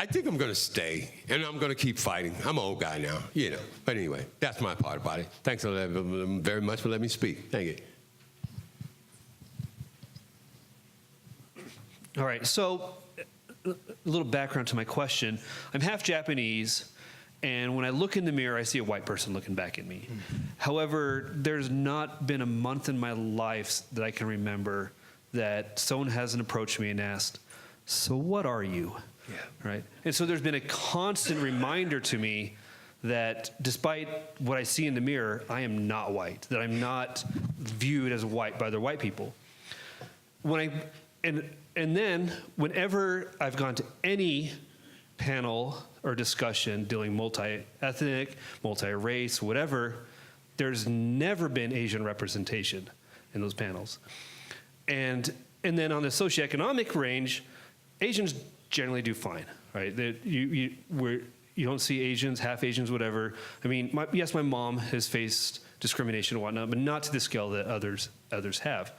I think I'm going to stay, and I'm going to keep fighting. I'm an old guy now, you know. But anyway, that's my part about it. Thanks very much for letting me speak. Thank you. All right, so a little background to my question. I'm half Japanese, and when I look in the mirror, I see a white person looking back at me. However, there's not been a month in my life that I can remember that someone hasn't approached me and asked, so what are you? Yeah. Right? And so there's been a constant reminder to me that despite what I see in the mirror, I am not white, that I'm not viewed as white by other white people. And then whenever I've gone to any panel or discussion dealing multi-ethnic, multi-race, whatever, there's never been Asian representation in those panels. And then on the socioeconomic range, Asians generally do fine, right? You don't see Asians, half Asians, whatever. I mean, yes, my mom has faced discrimination and whatnot, but not to the scale that others have.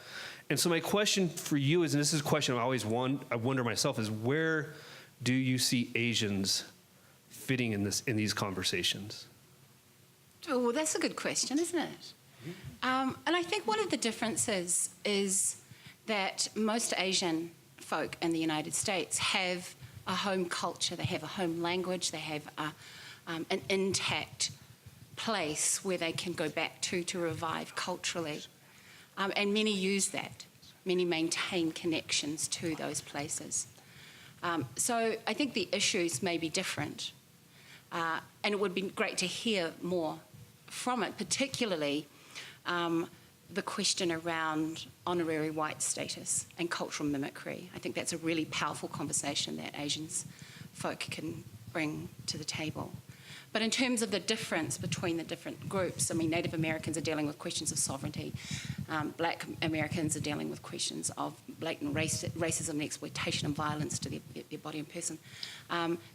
And so my question for you is, and this is a question I wonder myself, is where do you see Asians fitting in these conversations? Oh, well, that's a good question, isn't it? And I think one of the differences is that most Asian folk in the United States have a home culture, they have a home language, they have an intact place where they can go back to revive culturally. And many use that. Many maintain connections to those places. So I think the issues may be different. And it would be great to hear more from it, particularly the question around honorary white status and cultural mimicry. I think that's a really powerful conversation that Asians folk can bring to the table. But in terms of the difference between the different groups, I mean, Native Americans are dealing with questions of sovereignty. Black Americans are dealing with questions of blatant racism and exploitation and violence to their body and person.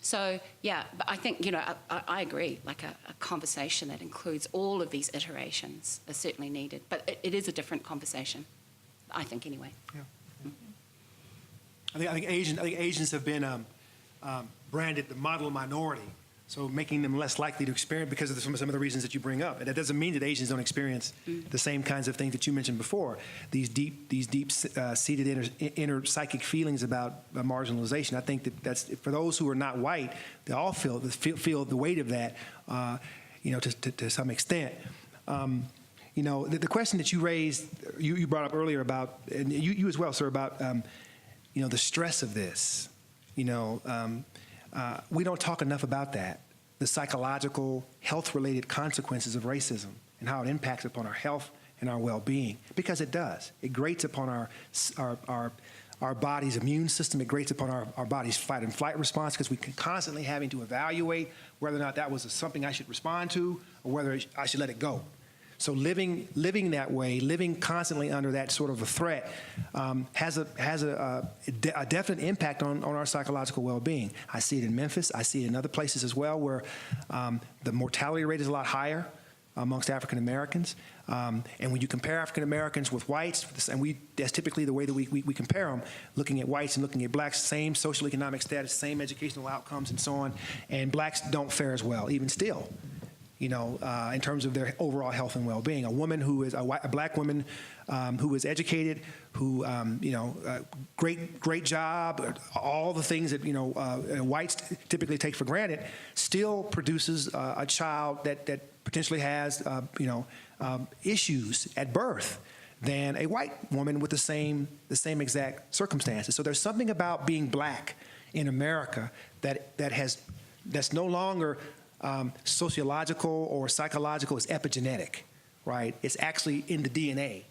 So, yeah, but I think, you know, I agree, like a conversation that includes all of these iterations is certainly needed. But it is a different conversation, I think, anyway. Yeah. I think Asians have been branded the model minority, so making them less likely to experience because of some of the reasons that you bring up. And that doesn't mean that Asians don't experience the same kinds of things that you mentioned before. These deep seated inner psychic feelings about marginalization. I think that's for those who are not white. They all feel the weight of that, to some extent. The question that you raised, you brought up earlier about, and you as well, sir, about the stress of this. We don't talk enough about that, the psychological, health-related consequences of racism and how it impacts upon our health and our well-being, because it does. It grates upon our body's immune system. It grates upon our body's fight and flight response, because we can constantly having to evaluate whether or not that was something I should respond to or whether I should let it go. So living that way, living constantly under that sort of a threat, has a definite impact on our psychological well-being. I see it in Memphis. I see it in other places as well, where the mortality rate is a lot higher amongst African Americans. And when you compare African Americans with whites, and that's typically the way that we compare them, looking at whites and looking at blacks, same social economic status, same educational outcomes, and so on. And blacks don't fare as well, even still. In terms of their overall health and well-being. A woman who is a black woman who is educated, who great job, all the things that whites typically take for granted, still produces a child that potentially has issues at birth than a white woman with the same exact circumstances. So there's something about being black in America that's no longer sociological or psychological. Is epigenetic, right? It's actually in the DNA,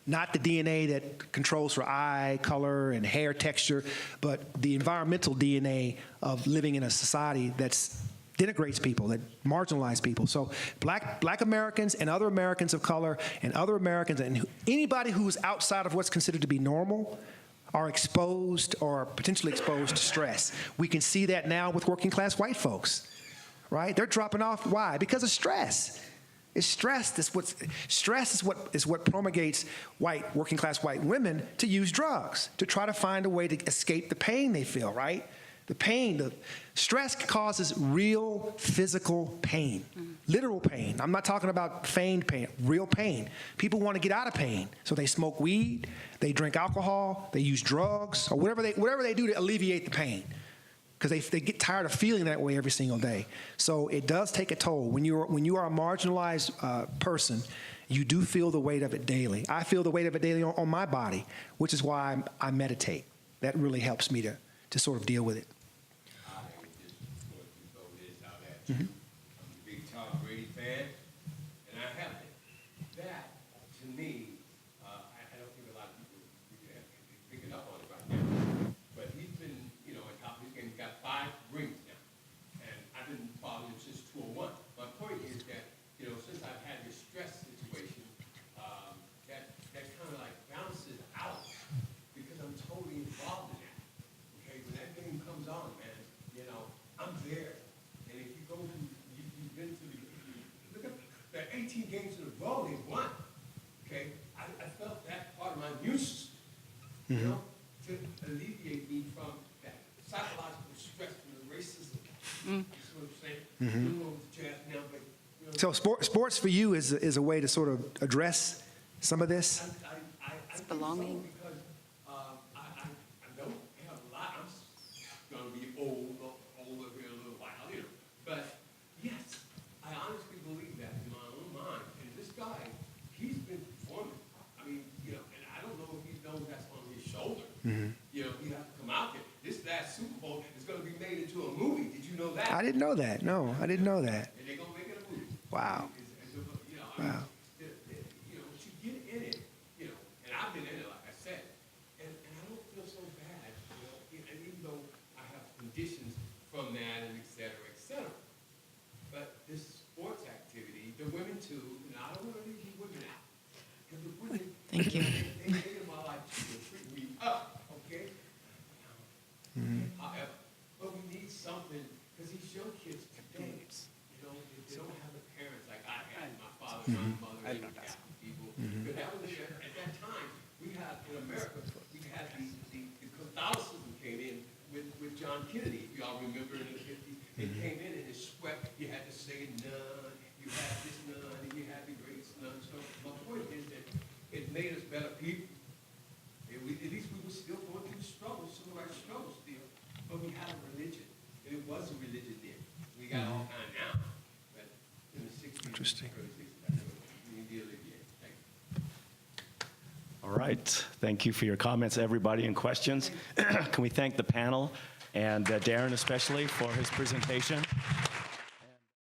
not the DNA that controls for eye color and hair texture, but the environmental DNA of living in a society that's denigrates people, that marginalize people. So black Americans and other Americans of color and other Americans and anybody who's outside of what's considered to be normal are exposed or potentially exposed to stress. We can see that now with working class white folks. Right? They're dropping off. Why? Because of stress. It's stress. Stress is what promulgates working class white women to use drugs, to try to find a way to escape the pain they feel, right? The stress causes real physical pain, literal pain. I'm not talking about feigned pain, real pain. People want to get out of pain, so they smoke weed, they drink alcohol, they use drugs, or whatever they do to alleviate the pain, because they get tired of feeling that way every single day. So it does take a toll. When you are a marginalized person, you do feel the weight of it daily. I feel the weight of it daily on my body, which is why I meditate. That really helps me to sort of deal with it. I'm a big Tom Brady fan, and I have it. That, to me, I don't think a lot of people are picking up on it right now. But he's been, on top of his game. He's got 5 rings now. And I've been following him since 2001. My point is that, since I've had this stress situation, that kind of like bounces out because I'm totally involved in that. Okay, when that game comes on, man, I'm there. And if you go to, you've been to look at the 18 games in a row they've won. Okay, I felt that part of my immune system, to alleviate me from that psychological stress from the racism. You see what I'm saying? So sports for you is a way to sort of address some of this? It's belonging. Because I don't have a lot. I'm going to be older here in a little while, But yes, I honestly believe that in my own mind. And this guy, he's been performing. I mean, and I don't know if he knows that's on his shoulder. He has to come out there. This last Super Bowl is going to be made into a movie. Did you know that? I didn't know that. No, I didn't know that. And they're going to make it a movie. Wow. Wow. To get in it, and I've been in it, like I said, and I don't feel so bad, and even though I have conditions from that and et cetera, but this sports activity, the women too, I don't want to leave you women out. Because the women, Thank you. They made my life to treat me up, okay? However, but we need something, because these young kids today, they don't have the parents like I had, my father, my mother, they were Catholic people. But that was at that time, we had, in America, we had the Catholicism came in with John Kennedy. If y'all remember in the 50s, it came in and it swept. You had to say none. You had this none, and you had the greatest none. So my point is that it made us better people. At least we were still going through the struggles, civil rights struggles still, but we had a religion. And it was a religion then. We got all kind now, but in the 60s, Interesting. early 60s, we didn't deal with it yet. Thank you. All right. Thank you for your comments, everybody, and questions. Can we thank the panel and Darron especially for his presentation?